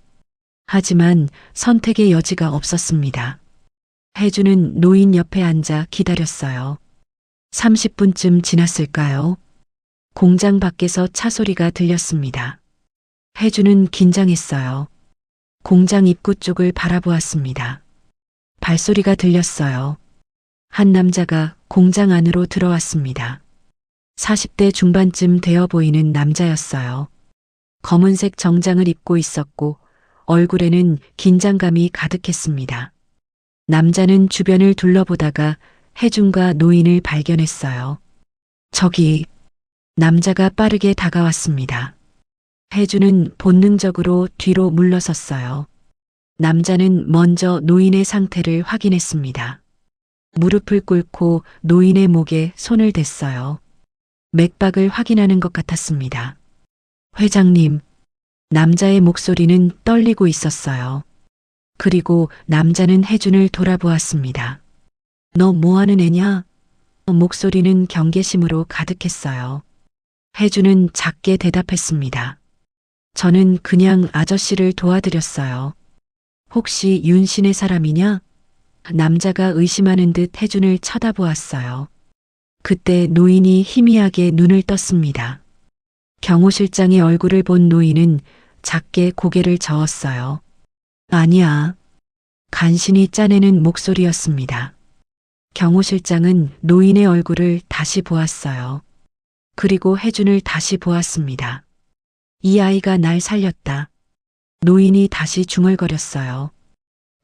하지만 선택의 여지가 없었습니다. 혜주는 노인 옆에 앉아 기다렸어요. 30분쯤 지났을까요? 공장 밖에서 차 소리가 들렸습니다. 혜주는 긴장했어요. 공장 입구 쪽을 바라보았습니다. 발소리가 들렸어요. 한 남자가 공장 안으로 들어왔습니다. 40대 중반쯤 되어 보이는 남자였어요. 검은색 정장을 입고 있었고 얼굴에는 긴장감이 가득했습니다. 남자는 주변을 둘러보다가 혜준과 노인을 발견했어요. 저기, 남자가 빠르게 다가왔습니다. 혜준은 본능적으로 뒤로 물러섰어요. 남자는 먼저 노인의 상태를 확인했습니다. 무릎을 꿇고 노인의 목에 손을 댔어요. 맥박을 확인하는 것 같았습니다. 회장님, 남자의 목소리는 떨리고 있었어요. 그리고 남자는 혜준을 돌아보았습니다. 너 뭐하는 애냐? 목소리는 경계심으로 가득했어요. 혜준은 작게 대답했습니다. 저는 그냥 아저씨를 도와드렸어요. 혹시 윤신의 사람이냐? 남자가 의심하는 듯 혜준을 쳐다보았어요. 그때 노인이 희미하게 눈을 떴습니다. 경호 실장의 얼굴을 본 노인은 작게 고개를 저었어요. 아니야. 간신히 짜내는 목소리였습니다. 경호 실장은 노인의 얼굴을 다시 보았어요. 그리고 혜준을 다시 보았습니다. 이 아이가 날 살렸다. 노인이 다시 중얼거렸어요.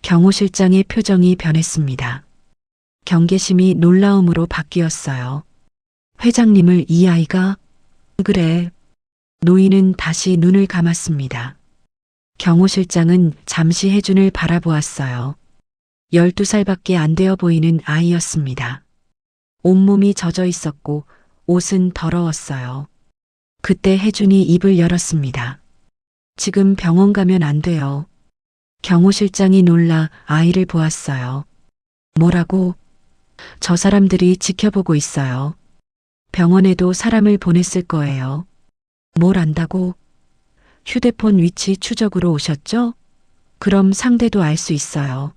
경호 실장의 표정이 변했습니다. 경계심이 놀라움으로 바뀌었어요. 회장님을 이 아이가? 그래. 노인은 다시 눈을 감았습니다. 경호 실장은 잠시 혜준을 바라보았어요. 12살밖에 안 되어 보이는 아이였습니다. 온몸이 젖어 있었고 옷은 더러웠어요. 그때 혜준이 입을 열었습니다. 지금 병원 가면 안 돼요. 경호 실장이 놀라 아이를 보았어요. 뭐라고? 저 사람들이 지켜보고 있어요. 병원에도 사람을 보냈을 거예요. 뭘 안다고? 휴대폰 위치 추적으로 오셨죠? 그럼 상대도 알 수 있어요.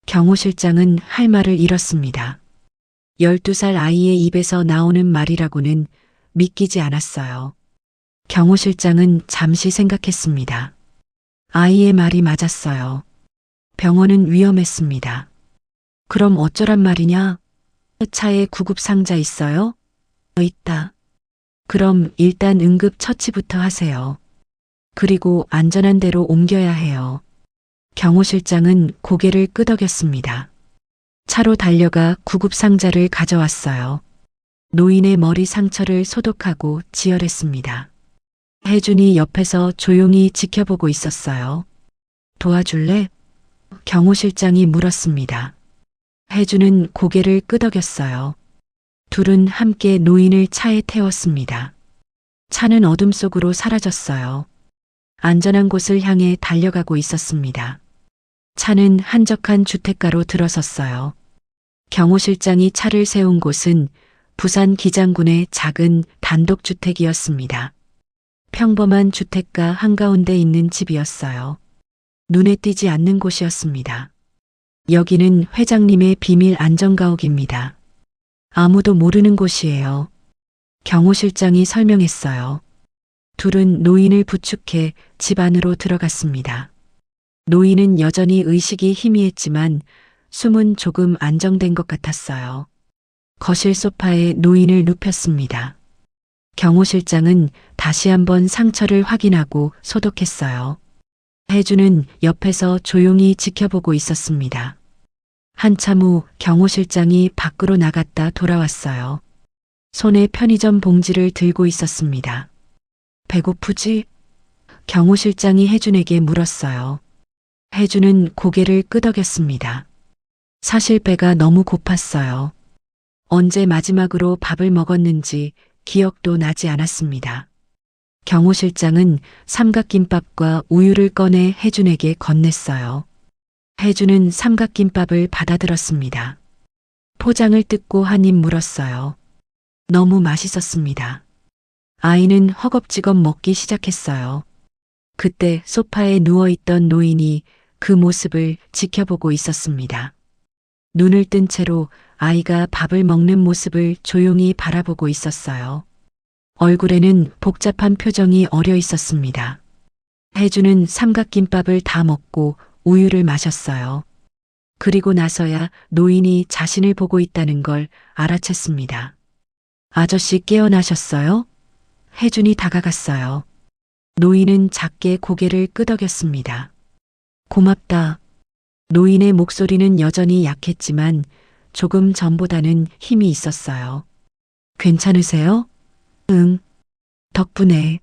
경호 실장은 할 말을 잃었습니다. 12살 아이의 입에서 나오는 말이라고는 믿기지 않았어요. 경호 실장은 잠시 생각했습니다. 아이의 말이 맞았어요. 병원은 위험했습니다. 그럼 어쩌란 말이냐? 차에 구급 상자 있어요? 있다. 그럼 일단 응급 처치부터 하세요. 그리고 안전한 데로 옮겨야 해요. 경호 실장은 고개를 끄덕였습니다. 차로 달려가 구급 상자를 가져왔어요. 노인의 머리 상처를 소독하고 지혈했습니다. 혜준이 옆에서 조용히 지켜보고 있었어요. 도와줄래? 경호 실장이 물었습니다. 혜준은 고개를 끄덕였어요. 둘은 함께 노인을 차에 태웠습니다. 차는 어둠 속으로 사라졌어요. 안전한 곳을 향해 달려가고 있었습니다. 차는 한적한 주택가로 들어섰어요. 경호 실장이 차를 세운 곳은 부산 기장군의 작은 단독주택이었습니다. 평범한 주택가 한가운데 있는 집이었어요. 눈에 띄지 않는 곳이었습니다. 여기는 회장님의 비밀 안전가옥입니다. 아무도 모르는 곳이에요. 경호 실장이 설명했어요. 둘은 노인을 부축해 집 안으로 들어갔습니다. 노인은 여전히 의식이 희미했지만 숨은 조금 안정된 것 같았어요. 거실 소파에 노인을 눕혔습니다. 경호 실장은 다시 한번 상처를 확인하고 소독했어요. 혜준은 옆에서 조용히 지켜보고 있었습니다. 한참 후 경호 실장이 밖으로 나갔다 돌아왔어요. 손에 편의점 봉지를 들고 있었습니다. 배고프지? 경호 실장이 혜준에게 물었어요. 혜준은 고개를 끄덕였습니다. 사실 배가 너무 고팠어요. 언제 마지막으로 밥을 먹었는지 기억도 나지 않았습니다. 경호 실장은 삼각김밥과 우유를 꺼내 혜준에게 건넸어요. 혜준은 삼각김밥을 받아들었습니다. 포장을 뜯고 한 입 물었어요. 너무 맛있었습니다. 아이는 허겁지겁 먹기 시작했어요. 그때 소파에 누워있던 노인이 그 모습을 지켜보고 있었습니다. 눈을 뜬 채로 아이가 밥을 먹는 모습을 조용히 바라보고 있었어요. 얼굴에는 복잡한 표정이 어려 있었습니다. 혜준은 삼각김밥을 다 먹고 우유를 마셨어요. 그리고 나서야 노인이 자신을 보고 있다는 걸 알아챘습니다. 아저씨 깨어나셨어요? 혜준이 다가갔어요. 노인은 작게 고개를 끄덕였습니다. 고맙다. 노인의 목소리는 여전히 약했지만 조금 전보다는 힘이 있었어요. 괜찮으세요? 응. 덕분에.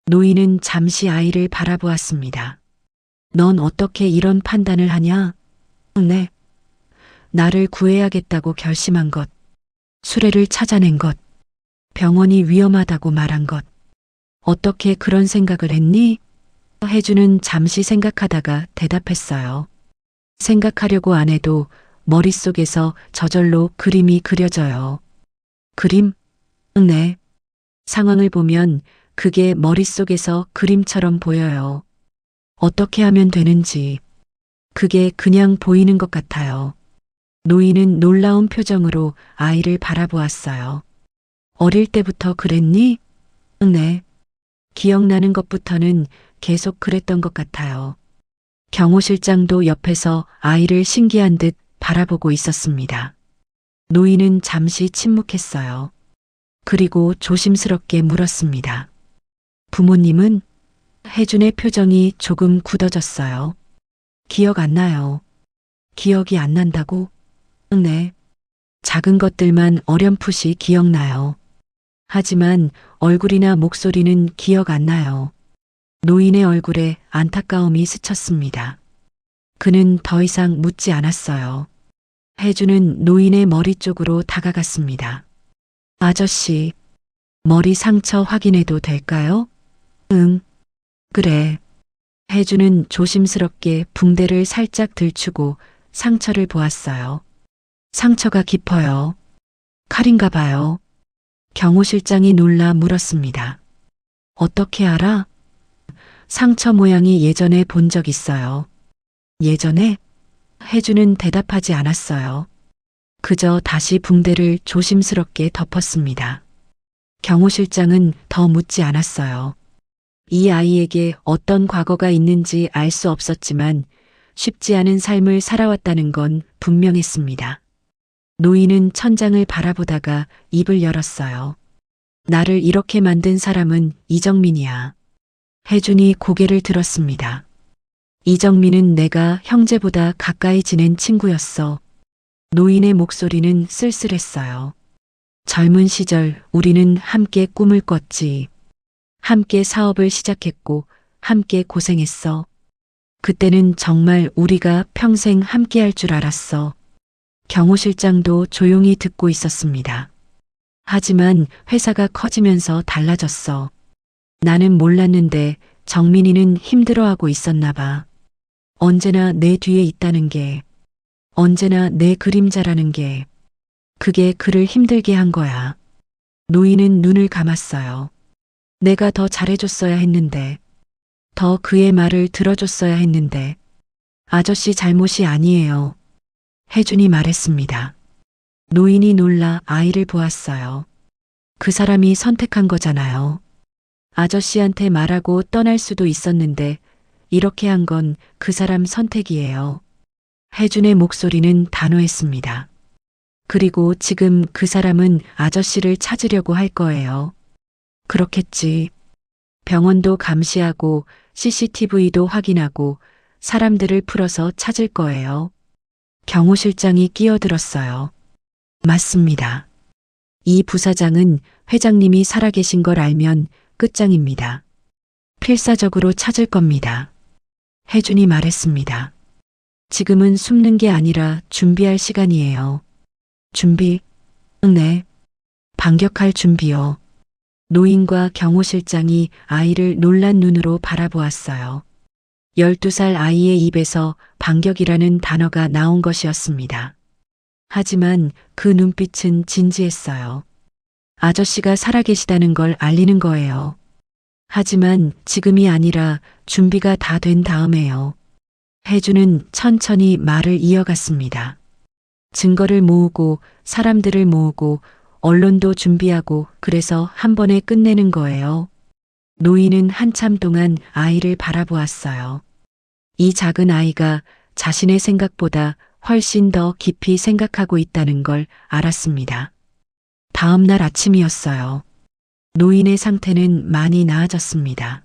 노인은 잠시 아이를 바라보았습니다. 넌 어떻게 이런 판단을 하냐? 네. 나를 구해야겠다고 결심한 것. 수레를 찾아낸 것. 병원이 위험하다고 말한 것. 어떻게 그런 생각을 했니? 혜주는 잠시 생각하다가 대답했어요. 생각하려고 안 해도 머릿속에서 저절로 그림이 그려져요. 그림? 네. 상황을 보면 그게 머릿속에서 그림처럼 보여요. 어떻게 하면 되는지. 그게 그냥 보이는 것 같아요. 노인은 놀라운 표정으로 아이를 바라보았어요. 어릴 때부터 그랬니? 네. 기억나는 것부터는 계속 그랬던 것 같아요. 경호 실장도 옆에서 아이를 신기한 듯 바라보고 있었습니다. 노인은 잠시 침묵했어요. 그리고 조심스럽게 물었습니다. 부모님은? 혜준의 표정이 조금 굳어졌어요. 기억 안 나요. 기억이 안 난다고? 네. 작은 것들만 어렴풋이 기억나요. 하지만 얼굴이나 목소리는 기억 안 나요. 노인의 얼굴에 안타까움이 스쳤습니다. 그는 더 이상 묻지 않았어요. 혜주는 노인의 머리 쪽으로 다가갔습니다. 아저씨, 머리 상처 확인해도 될까요? 응. 그래. 혜주는 조심스럽게 붕대를 살짝 들추고 상처를 보았어요. 상처가 깊어요. 칼인가 봐요. 경호 실장이 놀라 물었습니다. 어떻게 알아? 상처 모양이 예전에 본 적 있어요. 예전에? 혜주는 대답하지 않았어요. 그저 다시 붕대를 조심스럽게 덮었습니다. 경호 실장은 더 묻지 않았어요. 이 아이에게 어떤 과거가 있는지 알 수 없었지만 쉽지 않은 삶을 살아왔다는 건 분명했습니다. 노인은 천장을 바라보다가 입을 열었어요. 나를 이렇게 만든 사람은 이정민이야. 혜준이 고개를 들었습니다. 이정민은 내가 형제보다 가까이 지낸 친구였어. 노인의 목소리는 쓸쓸했어요. 젊은 시절 우리는 함께 꿈을 꿨지. 함께 사업을 시작했고 함께 고생했어. 그때는 정말 우리가 평생 함께 할 줄 알았어. 경호 실장도 조용히 듣고 있었습니다. 하지만 회사가 커지면서 달라졌어. 나는 몰랐는데 정민이는 힘들어하고 있었나 봐. 언제나 내 뒤에 있다는 게, 언제나 내 그림자라는 게, 그게 그를 힘들게 한 거야. 노인은 눈을 감았어요. 내가 더 잘해줬어야 했는데, 더 그의 말을 들어줬어야 했는데, 아저씨 잘못이 아니에요. 혜준이 말했습니다. 노인이 놀라 아이를 보았어요. 그 사람이 선택한 거잖아요. 아저씨한테 말하고 떠날 수도 있었는데 이렇게 한 건 그 사람 선택이에요. 혜준의 목소리는 단호했습니다. 그리고 지금 그 사람은 아저씨를 찾으려고 할 거예요. 그렇겠지. 병원도 감시하고 CCTV도 확인하고 사람들을 풀어서 찾을 거예요. 경호 실장이 끼어들었어요. 맞습니다. 이 부사장은 회장님이 살아계신 걸 알면 끝장입니다. 필사적으로 찾을 겁니다. 혜준이 말했습니다. 지금은 숨는 게 아니라 준비할 시간이에요. 준비? 네. 반격할 준비요. 노인과 경호 실장이 아이를 놀란 눈으로 바라보았어요. 12살 아이의 입에서 반격이라는 단어가 나온 것이었습니다. 하지만 그 눈빛은 진지했어요. 아저씨가 살아계시다는 걸 알리는 거예요. 하지만 지금이 아니라 준비가 다 된 다음에요. 혜주는 천천히 말을 이어갔습니다. 증거를 모으고 사람들을 모으고 언론도 준비하고 그래서 한 번에 끝내는 거예요. 노인은 한참 동안 아이를 바라보았어요. 이 작은 아이가 자신의 생각보다 훨씬 더 깊이 생각하고 있다는 걸 알았습니다. 다음 날 아침이었어요. 노인의 상태는 많이 나아졌습니다.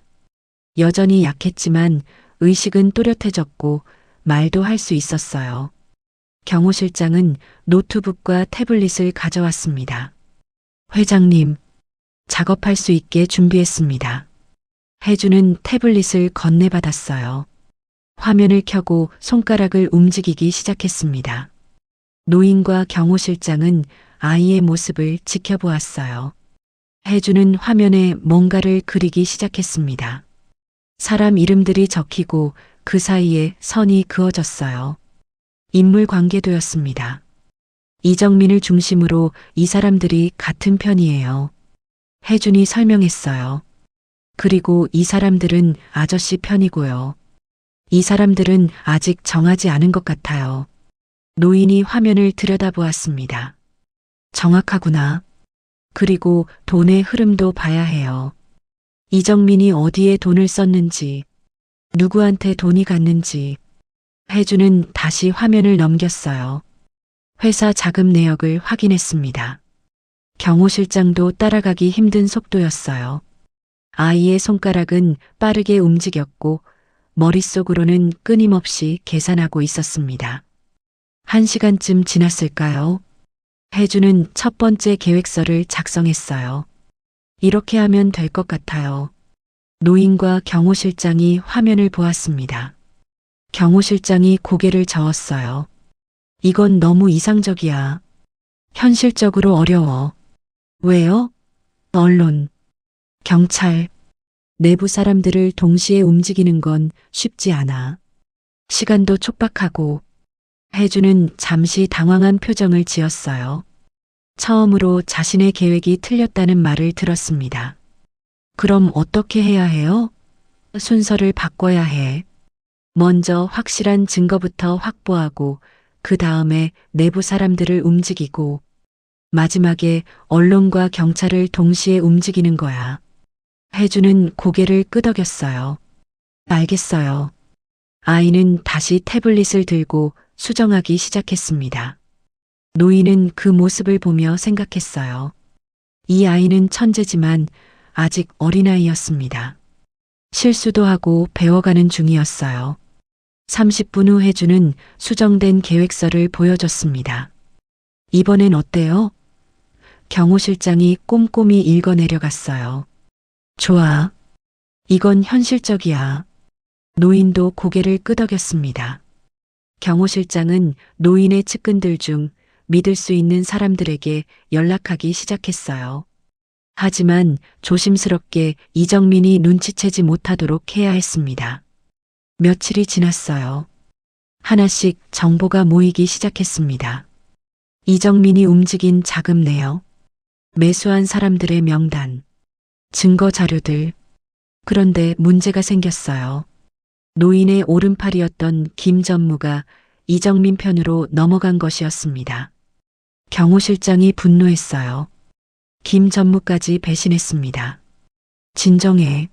여전히 약했지만 의식은 또렷해졌고 말도 할 수 있었어요. 경호 실장은 노트북과 태블릿을 가져왔습니다. 회장님, 작업할 수 있게 준비했습니다. 혜주는 태블릿을 건네받았어요. 화면을 켜고 손가락을 움직이기 시작했습니다. 노인과 경호 실장은 아이의 모습을 지켜보았어요. 혜주는 화면에 뭔가를 그리기 시작했습니다. 사람 이름들이 적히고 그 사이에 선이 그어졌어요. 인물 관계도였습니다. 이정민을 중심으로 이 사람들이 같은 편이에요. 혜준이 설명했어요. 그리고 이 사람들은 아저씨 편이고요. 이 사람들은 아직 정하지 않은 것 같아요. 노인이 화면을 들여다보았습니다. 정확하구나. 그리고 돈의 흐름도 봐야 해요. 이정민이 어디에 돈을 썼는지, 누구한테 돈이 갔는지. 혜주는 다시 화면을 넘겼어요. 회사 자금 내역을 확인했습니다. 경호 실장도 따라가기 힘든 속도였어요. 아이의 손가락은 빠르게 움직였고 머릿속으로는 끊임없이 계산하고 있었습니다. 1시간쯤 지났을까요? 혜주는 첫 번째 계획서를 작성했어요. 이렇게 하면 될 것 같아요. 노인과 경호 실장이 화면을 보았습니다. 경호 실장이 고개를 저었어요. 이건 너무 이상적이야. 현실적으로 어려워. 왜요? 언론, 경찰, 내부 사람들을 동시에 움직이는 건 쉽지 않아. 시간도 촉박하고. 혜주는 잠시 당황한 표정을 지었어요. 처음으로 자신의 계획이 틀렸다는 말을 들었습니다. 그럼 어떻게 해야 해요? 순서를 바꿔야 해. 먼저 확실한 증거부터 확보하고 그 다음에 내부 사람들을 움직이고 마지막에 언론과 경찰을 동시에 움직이는 거야. 혜주는 고개를 끄덕였어요. 알겠어요. 아이는 다시 태블릿을 들고 수정하기 시작했습니다. 노인은 그 모습을 보며 생각했어요. 이 아이는 천재지만 아직 어린아이였습니다. 실수도 하고 배워가는 중이었어요. 30분 후 혜주는 수정된 계획서를 보여줬습니다. 이번엔 어때요? 경호 실장이 꼼꼼히 읽어내려갔어요. 좋아. 이건 현실적이야. 노인도 고개를 끄덕였습니다. 경호 실장은 노인의 측근들 중 믿을 수 있는 사람들에게 연락하기 시작했어요. 하지만 조심스럽게 이정민이 눈치채지 못하도록 해야 했습니다. 며칠이 지났어요. 하나씩 정보가 모이기 시작했습니다. 이정민이 움직인 자금 내역, 매수한 사람들의 명단, 증거 자료들. 그런데 문제가 생겼어요. 노인의 오른팔이었던 김 전무가 이정민 편으로 넘어간 것이었습니다. 경호 실장이 분노했어요. 김 전무까지 배신했습니다. 진정해.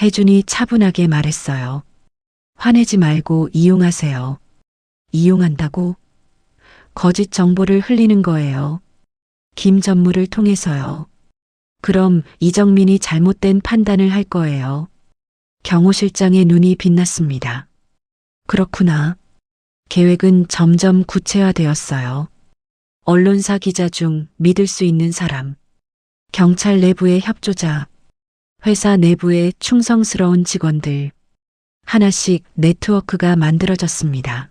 혜준이 차분하게 말했어요. 화내지 말고 이용하세요. 이용한다고? 거짓 정보를 흘리는 거예요. 김 전무를 통해서요. 그럼 이정민이 잘못된 판단을 할 거예요. 경호 실장의 눈이 빛났습니다. 그렇구나. 계획은 점점 구체화되었어요. 언론사 기자 중 믿을 수 있는 사람, 경찰 내부의 협조자, 회사 내부의 충성스러운 직원들. 하나씩 네트워크가 만들어졌습니다.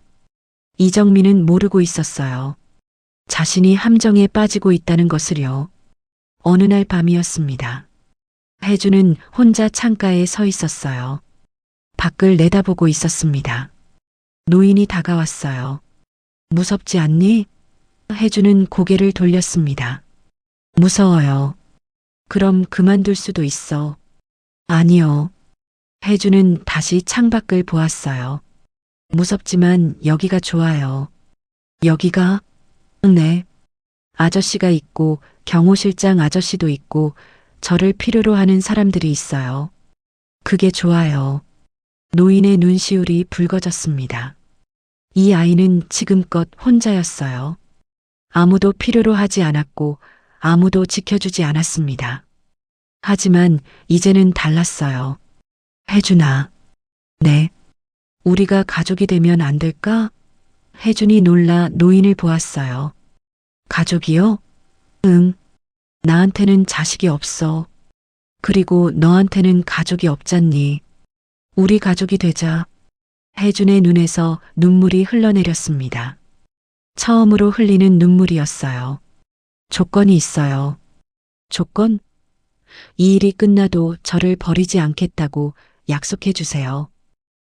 이정민은 모르고 있었어요. 자신이 함정에 빠지고 있다는 것을요. 어느 날 밤이었습니다. 혜주는 혼자 창가에 서 있었어요. 밖을 내다보고 있었습니다. 노인이 다가왔어요. 무섭지 않니? 혜주는 고개를 돌렸습니다. 무서워요. 그럼 그만둘 수도 있어. 아니요. 혜주는 다시 창밖을 보았어요. 무섭지만 여기가 좋아요. 여기가? 네. 아저씨가 있고 경호 실장 아저씨도 있고 저를 필요로 하는 사람들이 있어요. 그게 좋아요. 노인의 눈시울이 붉어졌습니다. 이 아이는 지금껏 혼자였어요. 아무도 필요로 하지 않았고 아무도 지켜주지 않았습니다. 하지만 이제는 달랐어요. 혜준아. 네. 우리가 가족이 되면 안 될까? 혜준이 놀라 노인을 보았어요. 가족이요? 응. 나한테는 자식이 없어. 그리고 너한테는 가족이 없잖니. 우리 가족이 되자. 혜준의 눈에서 눈물이 흘러내렸습니다. 처음으로 흘리는 눈물이었어요. 조건이 있어요. 조건? 이 일이 끝나도 저를 버리지 않겠다고 약속해 주세요.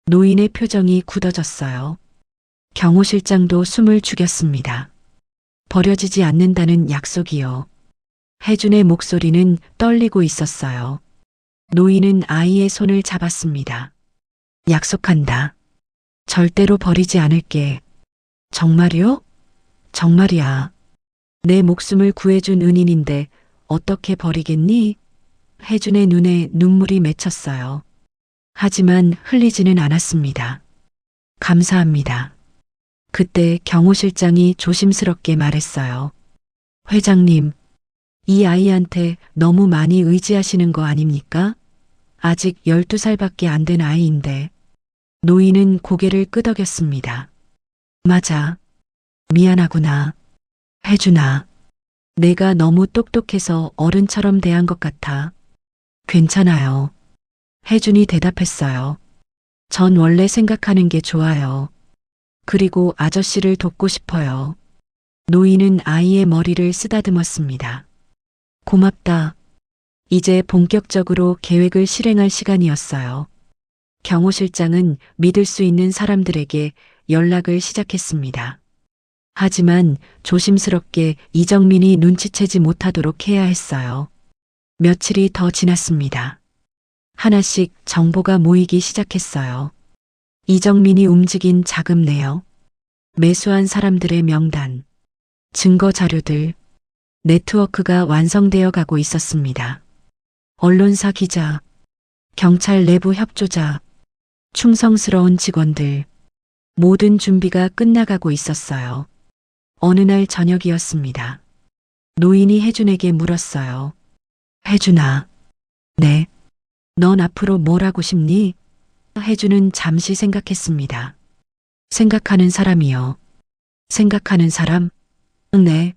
노인의 표정이 굳어졌어요. 경호 실장도 숨을 죽였습니다. 버려지지 않는다는 약속이요. 혜준의 목소리는 떨리고 있었어요. 노인은 아이의 손을 잡았습니다. 약속한다. 절대로 버리지 않을게. 정말이요? 정말이야. 내 목숨을 구해준 은인인데 어떻게 버리겠니? 혜준의 눈에 눈물이 맺혔어요. 하지만 흘리지는 않았습니다. 감사합니다. 그때 경호 실장이 조심스럽게 말했어요. 회장님, 이 아이한테 너무 많이 의지하시는 거 아닙니까? 아직 12살밖에 안 된 아이인데. 노인은 고개를 끄덕였습니다. 맞아. 미안하구나. 혜준아. 내가 너무 똑똑해서 어른처럼 대한 것 같아. 괜찮아요. 혜준이 대답했어요. 전 원래 생각하는 게 좋아요. 그리고 아저씨를 돕고 싶어요. 노인은 아이의 머리를 쓰다듬었습니다. 고맙다. 이제 본격적으로 계획을 실행할 시간이었어요. 경호 실장은 믿을 수 있는 사람들에게 연락을 시작했습니다. 하지만 조심스럽게 이정민이 눈치채지 못하도록 해야 했어요. 며칠이 더 지났습니다. 하나씩 정보가 모이기 시작했어요. 이정민이 움직인 자금 내역, 매수한 사람들의 명단, 증거 자료들, 네트워크가 완성되어 가고 있었습니다. 언론사 기자, 경찰 내부 협조자, 충성스러운 직원들, 모든 준비가 끝나가고 있었어요. 어느 날 저녁이었습니다. 노인이 혜준에게 물었어요. 혜준아, 네. 넌 앞으로 뭘 하고 싶니? 혜준은 잠시 생각했습니다. 생각하는 사람이요. 생각하는 사람? 네.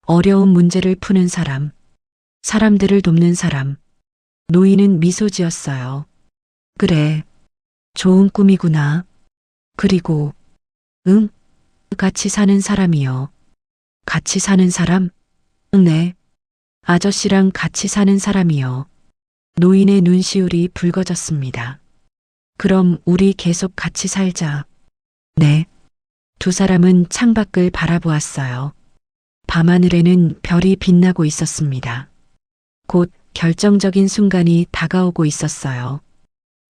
어려운 문제를 푸는 사람. 사람들을 돕는 사람. 노인은 미소 지었어요. 그래. 좋은 꿈이구나. 그리고, 응? 같이 사는 사람이요. 같이 사는 사람? 네. 아저씨랑 같이 사는 사람이요. 노인의 눈시울이 붉어졌습니다. 그럼 우리 계속 같이 살자. 네. 두 사람은 창밖을 바라보았어요. 밤하늘에는 별이 빛나고 있었습니다. 곧 결정적인 순간이 다가오고 있었어요.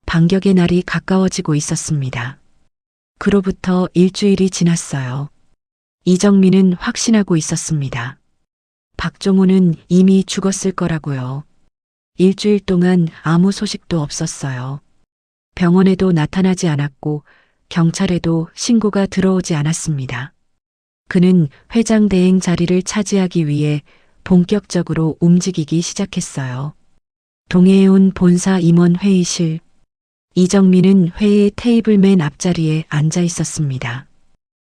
반격의 날이 가까워지고 있었습니다. 그로부터 일주일이 지났어요. 이정민은 확신하고 있었습니다. 박종호는 이미 죽었을 거라고요. 일주일 동안 아무 소식도 없었어요. 병원에도 나타나지 않았고 경찰에도 신고가 들어오지 않았습니다. 그는 회장 대행 자리를 차지하기 위해 본격적으로 움직이기 시작했어요. 동해에 온 본사 임원 회의실. 이정민은 회의 테이블 맨 앞자리에 앉아 있었습니다.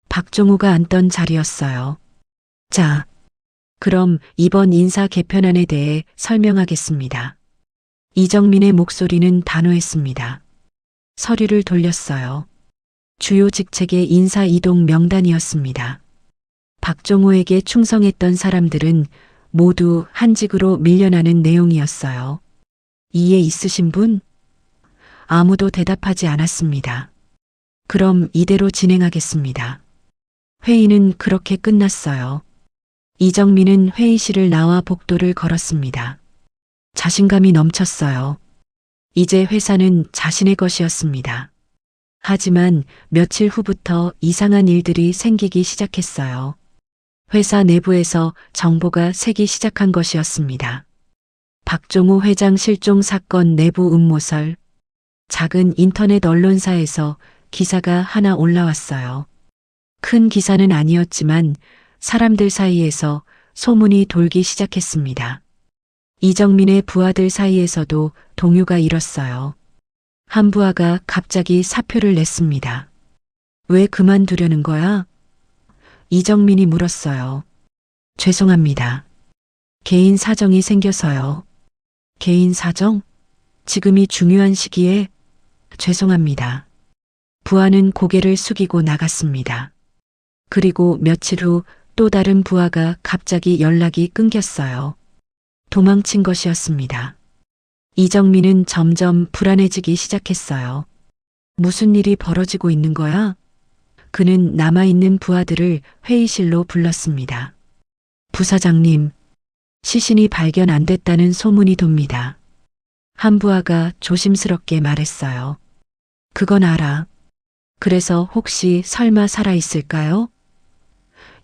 박종호가 앉던 자리였어요. 자, 그럼 이번 인사 개편안에 대해 설명하겠습니다. 이정민의 목소리는 단호했습니다. 서류를 돌렸어요. 주요 직책의 인사 이동 명단이었습니다. 박종호에게 충성했던 사람들은 모두 한직으로 밀려나는 내용이었어요. 이해 있으신 분? 아무도 대답하지 않았습니다. 그럼 이대로 진행하겠습니다. 회의는 그렇게 끝났어요. 이정민은 회의실을 나와 복도를 걸었습니다. 자신감이 넘쳤어요. 이제 회사는 자신의 것이었습니다. 하지만 며칠 후부터 이상한 일들이 생기기 시작했어요. 회사 내부에서 정보가 새기 시작한 것이었습니다. 박종호 회장 실종 사건 내부 음모설. 작은 인터넷 언론사에서 기사가 하나 올라왔어요. 큰 기사는 아니었지만 사람들 사이에서 소문이 돌기 시작했습니다. 이정민의 부하들 사이에서도 동요가 일었어요. 한부하가 갑자기 사표를 냈습니다. 왜 그만두려는 거야? 이정민이 물었어요. 죄송합니다. 개인 사정이 생겨서요. 개인 사정? 지금이 중요한 시기에 죄송합니다. 부하는 고개를 숙이고 나갔습니다. 그리고 며칠 후 또 다른 부하가 갑자기 연락이 끊겼어요. 도망친 것이었습니다. 이정민은 점점 불안해지기 시작했어요. 무슨 일이 벌어지고 있는 거야? 그는 남아있는 부하들을 회의실로 불렀습니다. 부사장님, 시신이 발견 안 됐다는 소문이 돕니다. 한 부하가 조심스럽게 말했어요. 그건 알아. 그래서 혹시 설마 살아있을까요?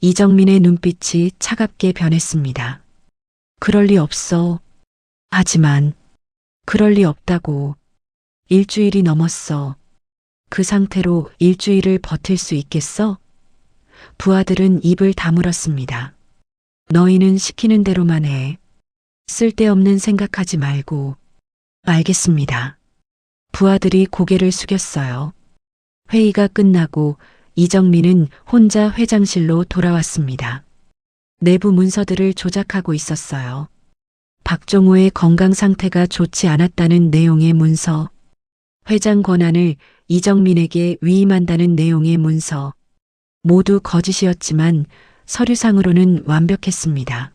이정민의 눈빛이 차갑게 변했습니다. 그럴 리 없어. 하지만 그럴 리 없다고. 일주일이 넘었어. 그 상태로 일주일을 버틸 수 있겠어? 부하들은 입을 다물었습니다. 너희는 시키는 대로만 해. 쓸데없는 생각하지 말고. 알겠습니다. 부하들이 고개를 숙였어요. 회의가 끝나고 이정민은 혼자 회장실로 돌아왔습니다. 내부 문서들을 조작하고 있었어요. 박종호의 건강 상태가 좋지 않았다는 내용의 문서, 회장 권한을 이정민에게 위임한다는 내용의 문서, 모두 거짓이었지만 서류상으로는 완벽했습니다.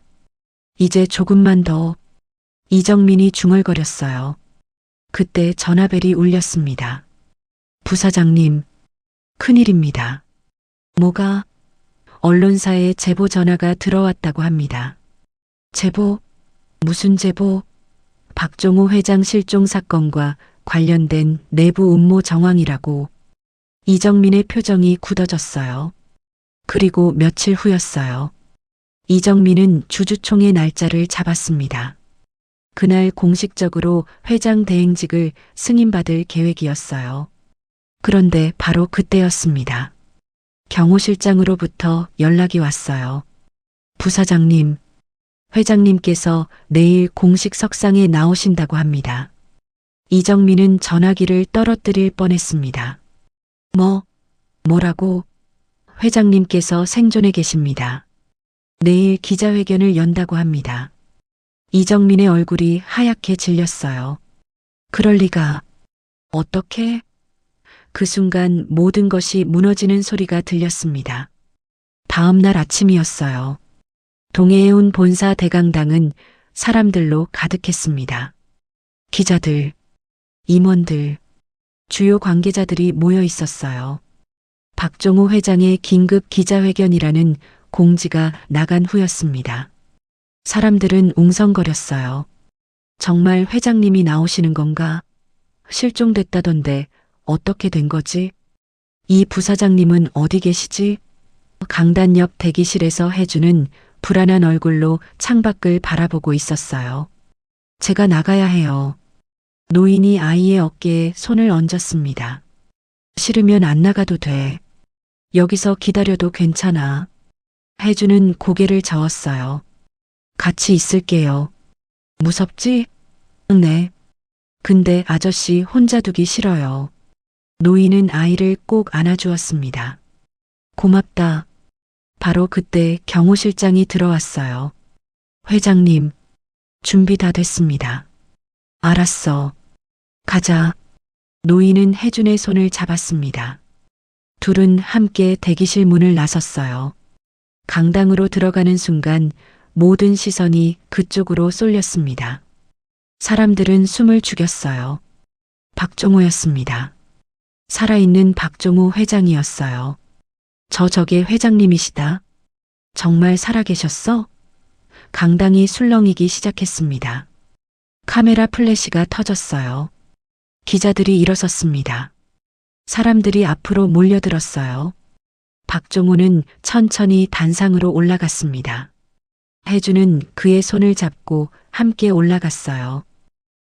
이제 조금만 더. 이정민이 중얼거렸어요. 그때 전화벨이 울렸습니다. 부사장님, 큰일입니다. 뭐가? 언론사에 제보 전화가 들어왔다고 합니다. 제보? 무슨 제보? 박종호 회장 실종 사건과 관련된 내부 음모 정황이라고. 이정민의 표정이 굳어졌어요. 그리고 며칠 후였어요. 이정민은 주주총회 날짜를 잡았습니다. 그날 공식적으로 회장 대행직을 승인받을 계획이었어요. 그런데 바로 그때였습니다. 경호실장으로부터 연락이 왔어요. 부사장님, 회장님께서 내일 공식 석상에 나오신다고 합니다. 이정민은 전화기를 떨어뜨릴 뻔했습니다. 뭐라고? 회장님께서 생존해 계십니다. 내일 기자회견을 연다고 합니다. 이정민의 얼굴이 하얗게 질렸어요. 그럴 리가. 어떻게? 그 순간 모든 것이 무너지는 소리가 들렸습니다. 다음 날 아침이었어요. 동해해운 본사 대강당은 사람들로 가득했습니다. 기자들, 임원들, 주요 관계자들이 모여 있었어요. 박종호 회장의 긴급 기자회견이라는 공지가 나간 후였습니다. 사람들은 웅성거렸어요. 정말 회장님이 나오시는 건가? 실종됐다던데 어떻게 된 거지? 이 부사장님은 어디 계시지? 강단 옆 대기실에서 해주는 불안한 얼굴로 창밖을 바라보고 있었어요. 제가 나가야 해요. 노인이 아이의 어깨에 손을 얹었습니다. 싫으면 안 나가도 돼. 여기서 기다려도 괜찮아. 해주는 고개를 저었어요. 같이 있을게요. 무섭지? 네. 근데 아저씨 혼자 두기 싫어요. 노인은 아이를 꼭 안아주었습니다. 고맙다. 바로 그때 경호실장이 들어왔어요. 회장님, 준비 다 됐습니다. 알았어. 가자. 노인은 혜준의 손을 잡았습니다. 둘은 함께 대기실 문을 나섰어요. 강당으로 들어가는 순간 모든 시선이 그쪽으로 쏠렸습니다. 사람들은 숨을 죽였어요. 박종호였습니다. 살아있는 박종호 회장이었어요. 저게 회장님이시다. 정말 살아계셨어? 강당이 술렁이기 시작했습니다. 카메라 플래시가 터졌어요. 기자들이 일어섰습니다. 사람들이 앞으로 몰려들었어요. 박종호는 천천히 단상으로 올라갔습니다. 해주는 그의 손을 잡고 함께 올라갔어요.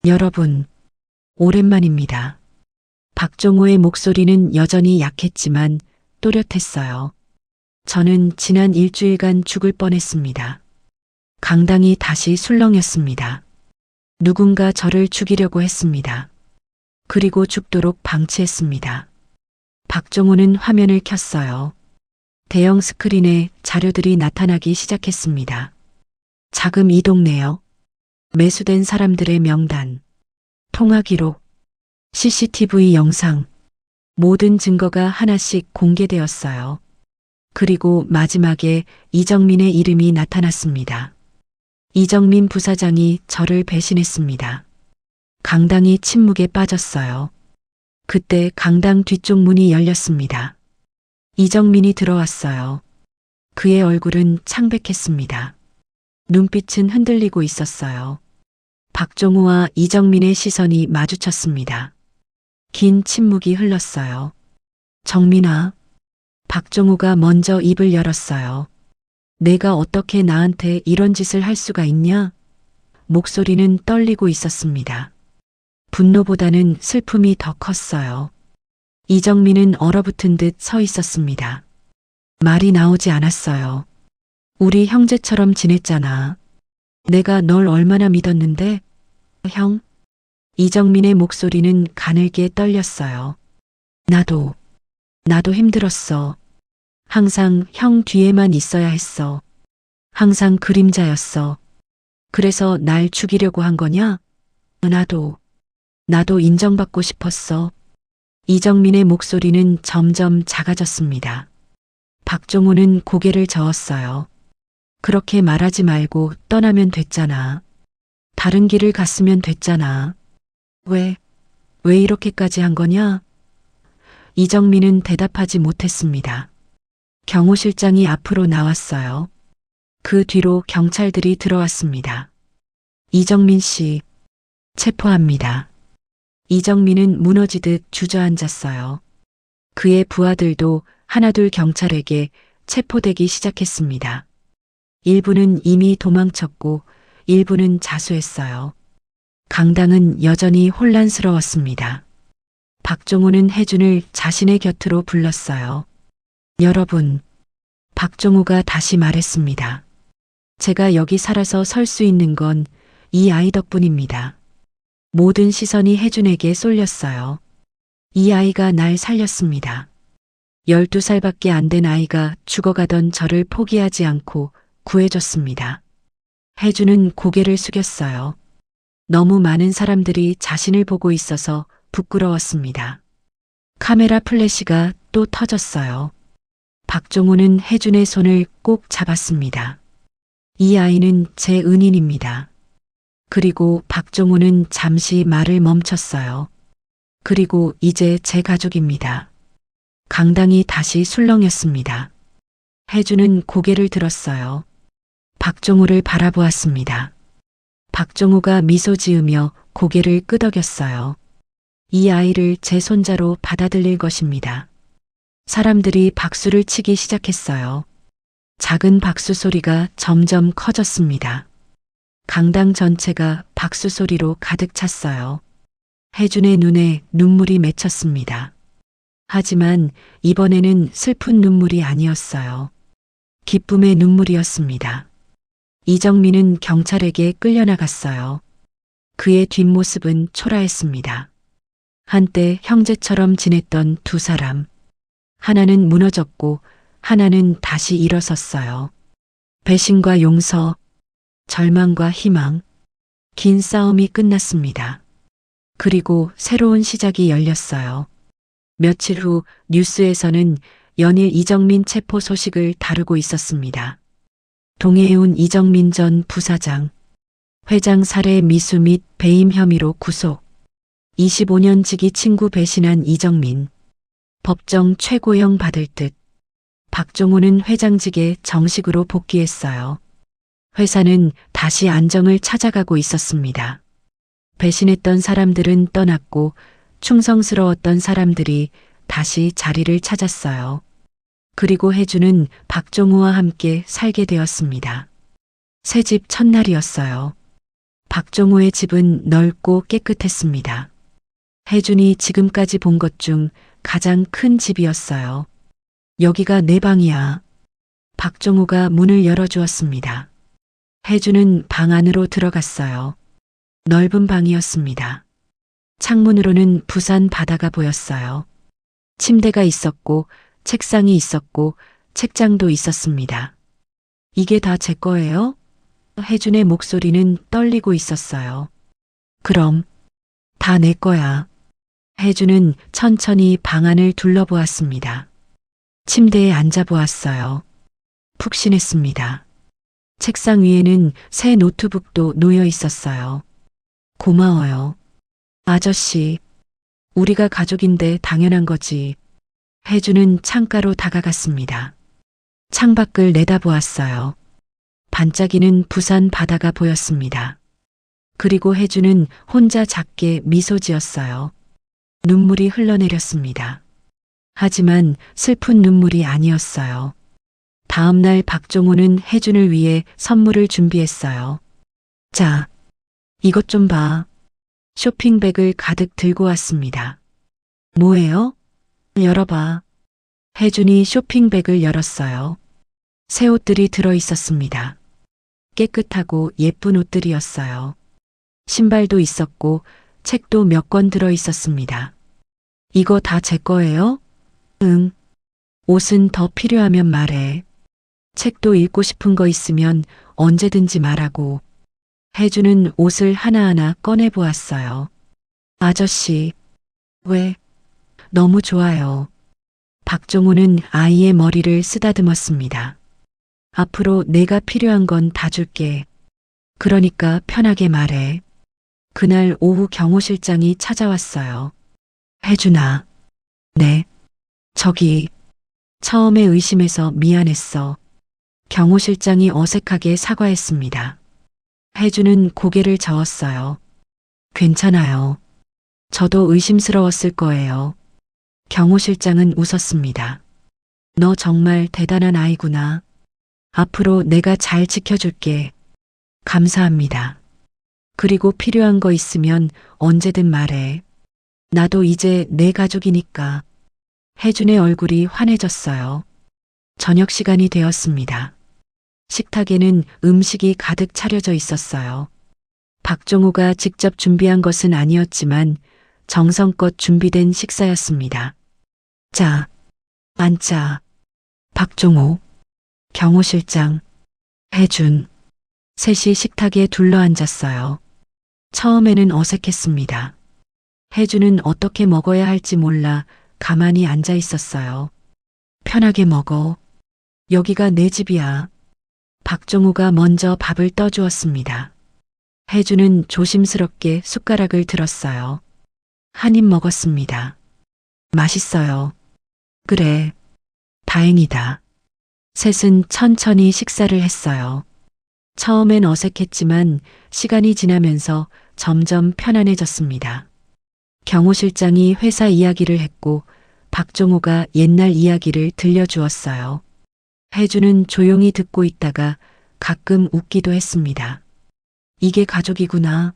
여러분, 오랜만입니다. 박종호의 목소리는 여전히 약했지만 또렷했어요. 저는 지난 일주일간 죽을 뻔했습니다. 강당이 다시 술렁였습니다. 누군가 저를 죽이려고 했습니다. 그리고 죽도록 방치했습니다. 박종호는 화면을 켰어요. 대형 스크린에 자료들이 나타나기 시작했습니다. 자금 이동 내역, 매수된 사람들의 명단, 통화 기록, CCTV 영상, 모든 증거가 하나씩 공개되었어요. 그리고 마지막에 이정민의 이름이 나타났습니다. 이정민 부사장이 저를 배신했습니다. 강당이 침묵에 빠졌어요. 그때 강당 뒤쪽 문이 열렸습니다. 이정민이 들어왔어요. 그의 얼굴은 창백했습니다. 눈빛은 흔들리고 있었어요. 박종호와 이정민의 시선이 마주쳤습니다. 긴 침묵이 흘렀어요. 정민아. 박종호가 먼저 입을 열었어요. 내가 어떻게 나한테 이런 짓을 할 수가 있냐? 목소리는 떨리고 있었습니다. 분노보다는 슬픔이 더 컸어요. 이정민은 얼어붙은 듯 서 있었습니다. 말이 나오지 않았어요. 우리 형제처럼 지냈잖아. 내가 널 얼마나 믿었는데? 형? 이정민의 목소리는 가늘게 떨렸어요. 나도 힘들었어. 항상 형 뒤에만 있어야 했어. 항상 그림자였어. 그래서 날 죽이려고 한 거냐? 나도 인정받고 싶었어. 이정민의 목소리는 점점 작아졌습니다. 박종호는 고개를 저었어요. 그렇게 말하지 말고 떠나면 됐잖아. 다른 길을 갔으면 됐잖아. 왜 이렇게까지 한 거냐? 이정민은 대답하지 못했습니다. 경호실장이 앞으로 나왔어요. 그 뒤로 경찰들이 들어왔습니다. 이정민 씨, 체포합니다. 이정민은 무너지듯 주저앉았어요. 그의 부하들도 하나둘 경찰에게 체포되기 시작했습니다. 일부는 이미 도망쳤고 일부는 자수했어요. 강당은 여전히 혼란스러웠습니다. 박종호는 혜준을 자신의 곁으로 불렀어요. 여러분, 박종호가 다시 말했습니다. 제가 여기 살아서 설 수 있는 건 이 아이 덕분입니다. 모든 시선이 혜준에게 쏠렸어요. 이 아이가 날 살렸습니다. 12살밖에 안 된 아이가 죽어가던 저를 포기하지 않고 구해줬습니다. 혜준은 고개를 숙였어요. 너무 많은 사람들이 자신을 보고 있어서 부끄러웠습니다. 카메라 플래시가 또 터졌어요. 박종호는 혜준의 손을 꼭 잡았습니다. 이 아이는 제 은인입니다. 그리고 박종호는 잠시 말을 멈췄어요. 그리고 이제 제 가족입니다. 강당이 다시 술렁였습니다. 혜준은 고개를 들었어요. 박종호를 바라보았습니다. 박종호가 미소 지으며 고개를 끄덕였어요. 이 아이를 제 손자로 받아들일 것입니다. 사람들이 박수를 치기 시작했어요. 작은 박수 소리가 점점 커졌습니다. 강당 전체가 박수 소리로 가득 찼어요. 혜준의 눈에 눈물이 맺혔습니다. 하지만 이번에는 슬픈 눈물이 아니었어요. 기쁨의 눈물이었습니다. 이정민은 경찰에게 끌려나갔어요. 그의 뒷모습은 초라했습니다. 한때 형제처럼 지냈던 두 사람. 하나는 무너졌고 하나는 다시 일어섰어요. 배신과 용서, 절망과 희망. 긴 싸움이 끝났습니다. 그리고 새로운 시작이 열렸어요. 며칠 후 뉴스에서는 연일 이정민 체포 소식을 다루고 있었습니다. 동해운 이정민 전 부사장, 회장 살해 미수 및 배임 혐의로 구속, 25년 지기 친구 배신한 이정민, 법정 최고형 받을 듯. 박종호는 회장직에 정식으로 복귀했어요. 회사는 다시 안정을 찾아가고 있었습니다. 배신했던 사람들은 떠났고 충성스러웠던 사람들이 다시 자리를 찾았어요. 그리고 혜준은 박종호와 함께 살게 되었습니다. 새집 첫날이었어요. 박종호의 집은 넓고 깨끗했습니다. 혜준이 지금까지 본 것 중 가장 큰 집이었어요. 여기가 내 방이야. 박종호가 문을 열어주었습니다. 혜준은 방 안으로 들어갔어요. 넓은 방이었습니다. 창문으로는 부산 바다가 보였어요. 침대가 있었고, 책상이 있었고, 책장도 있었습니다. 이게 다 제 거예요? 혜준의 목소리는 떨리고 있었어요. 그럼, 다 내 거야. 혜준은 천천히 방 안을 둘러보았습니다. 침대에 앉아보았어요. 푹신했습니다. 책상 위에는 새 노트북도 놓여 있었어요. 고마워요. 아저씨, 우리가 가족인데 당연한 거지. 혜준은 창가로 다가갔습니다. 창밖을 내다보았어요. 반짝이는 부산 바다가 보였습니다. 그리고 혜준은 혼자 작게 미소 지었어요. 눈물이 흘러내렸습니다. 하지만 슬픈 눈물이 아니었어요. 다음 날 박종호는 혜준을 위해 선물을 준비했어요. 자, 이것 좀 봐. 쇼핑백을 가득 들고 왔습니다. 뭐예요? 열어봐. 혜준이 쇼핑백을 열었어요. 새 옷들이 들어 있었습니다. 깨끗하고 예쁜 옷들이었어요. 신발도 있었고 책도 몇 권 들어 있었습니다. 이거 다 제 거예요? 응. 옷은 더 필요하면 말해. 책도 읽고 싶은 거 있으면 언제든지 말하고. 혜주는 옷을 하나하나 꺼내 보았어요. 아저씨, 왜? 너무 좋아요. 박종호는 아이의 머리를 쓰다듬었습니다. 앞으로 내가 필요한 건 다 줄게. 그러니까 편하게 말해. 그날 오후 경호 실장이 찾아왔어요. 혜준아. 네. 저기. 처음에 의심해서 미안했어. 경호 실장이 어색하게 사과했습니다. 혜준은 고개를 저었어요. 괜찮아요. 저도 의심스러웠을 거예요. 경호 실장은 웃었습니다. 너 정말 대단한 아이구나. 앞으로 내가 잘 지켜줄게. 감사합니다. 그리고 필요한 거 있으면 언제든 말해. 나도 이제 내 가족이니까. 혜준의 얼굴이 환해졌어요. 저녁 시간이 되었습니다. 식탁에는 음식이 가득 차려져 있었어요. 박종호가 직접 준비한 것은 아니었지만 정성껏 준비된 식사였습니다. 자, 앉자. 박종호, 경호 실장, 혜준. 셋이 식탁에 둘러앉았어요. 처음에는 어색했습니다. 혜준은 어떻게 먹어야 할지 몰라 가만히 앉아 있었어요. 편하게 먹어. 여기가 내 집이야. 박종호가 먼저 밥을 떠주었습니다. 혜준은 조심스럽게 숟가락을 들었어요. 한 입 먹었습니다. 맛있어요. 그래. 다행이다. 셋은 천천히 식사를 했어요. 처음엔 어색했지만 시간이 지나면서 점점 편안해졌습니다. 경호 실장이 회사 이야기를 했고 박종호가 옛날 이야기를 들려주었어요. 혜주는 조용히 듣고 있다가 가끔 웃기도 했습니다. 이게 가족이구나.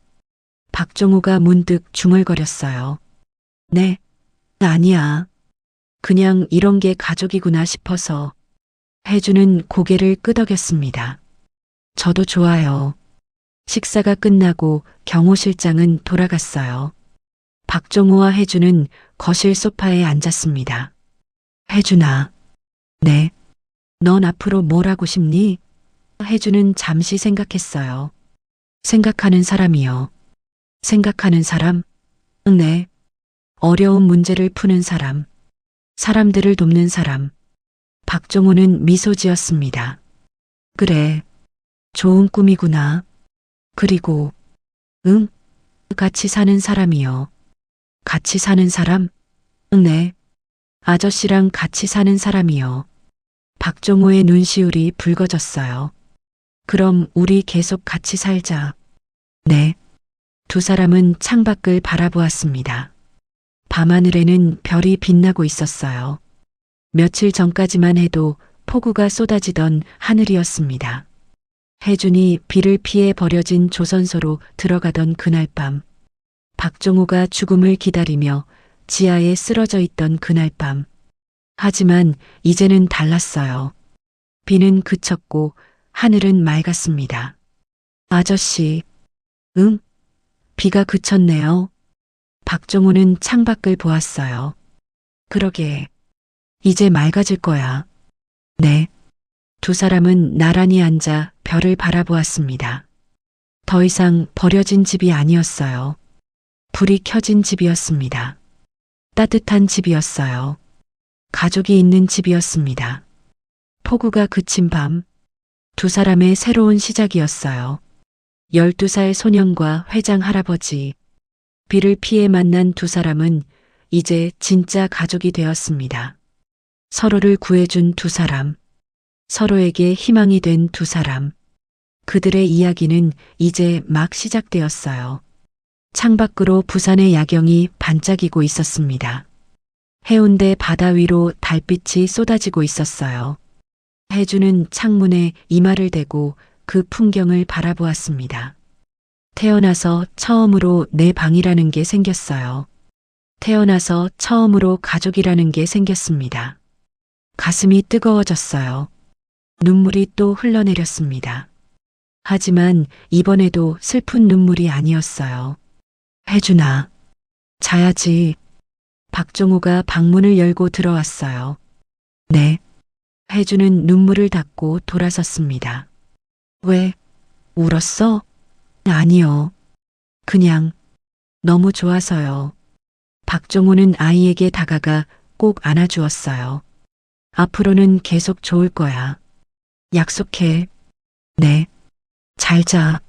박종호가 문득 중얼거렸어요. 네, 아니야. 그냥 이런 게 가족이구나 싶어서. 혜주는 고개를 끄덕였습니다. 저도 좋아요. 식사가 끝나고 경호 실장은 돌아갔어요. 박종호와 혜주는 거실 소파에 앉았습니다. 혜준아. 네. 넌 앞으로 뭘 하고 싶니? 혜주는 잠시 생각했어요. 생각하는 사람이요. 생각하는 사람? 네. 어려운 문제를 푸는 사람. 사람들을 돕는 사람. 박종호는 미소 지었습니다. 그래. 좋은 꿈이구나. 그리고, 응? 같이 사는 사람이요. 같이 사는 사람? 네. 아저씨랑 같이 사는 사람이요. 박종호의 눈시울이 붉어졌어요. 그럼 우리 계속 같이 살자. 네. 두 사람은 창밖을 바라보았습니다. 밤하늘에는 별이 빛나고 있었어요. 며칠 전까지만 해도 폭우가 쏟아지던 하늘이었습니다. 혜준이 비를 피해 버려진 조선소로 들어가던 그날 밤, 박종호가 죽음을 기다리며 지하에 쓰러져 있던 그날 밤. 하지만 이제는 달랐어요. 비는 그쳤고 하늘은 맑았습니다. 아저씨, 응? 비가 그쳤네요. 박종우는 창밖을 보았어요. 그러게. 이제 맑아질 거야. 네. 두 사람은 나란히 앉아 별을 바라보았습니다. 더 이상 버려진 집이 아니었어요. 불이 켜진 집이었습니다. 따뜻한 집이었어요. 가족이 있는 집이었습니다. 폭우가 그친 밤, 두 사람의 새로운 시작이었어요. 12살 소년과 회장 할아버지. 비를 피해 만난 두 사람은 이제 진짜 가족이 되었습니다. 서로를 구해준 두 사람. 서로에게 희망이 된 두 사람. 그들의 이야기는 이제 막 시작되었어요. 창밖으로 부산의 야경이 반짝이고 있었습니다. 해운대 바다 위로 달빛이 쏟아지고 있었어요. 혜주는 창문에 이마를 대고 그 풍경을 바라보았습니다. 태어나서 처음으로 내 방이라는 게 생겼어요. 태어나서 처음으로 가족이라는 게 생겼습니다. 가슴이 뜨거워졌어요. 눈물이 또 흘러내렸습니다. 하지만 이번에도 슬픈 눈물이 아니었어요. 혜준아, 자야지. 박종우가 방문을 열고 들어왔어요. 네. 혜주는 눈물을 닦고 돌아섰습니다. 왜? 울었어? 아니요. 그냥 너무 좋아서요. 박종우는 아이에게 다가가 꼭 안아주었어요. 앞으로는 계속 좋을 거야. 약속해. 네. 잘 자.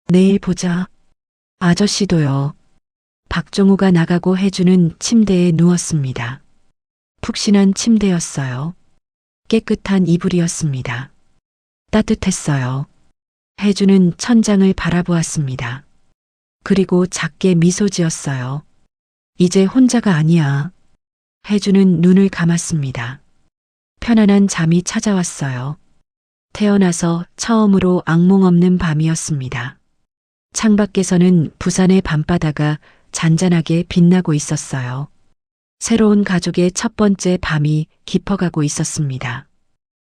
내일 보자. 아저씨도요. 박종우가 나가고 혜주는 침대에 누웠습니다. 푹신한 침대였어요. 깨끗한 이불이었습니다. 따뜻했어요. 혜주는 천장을 바라보았습니다. 그리고 작게 미소 지었어요. 이제 혼자가 아니야. 혜주는 눈을 감았습니다. 편안한 잠이 찾아왔어요. 태어나서 처음으로 악몽 없는 밤이었습니다. 창밖에서는 부산의 밤바다가 잔잔하게 빛나고 있었어요. 새로운 가족의 첫 번째 밤이 깊어가고 있었습니다.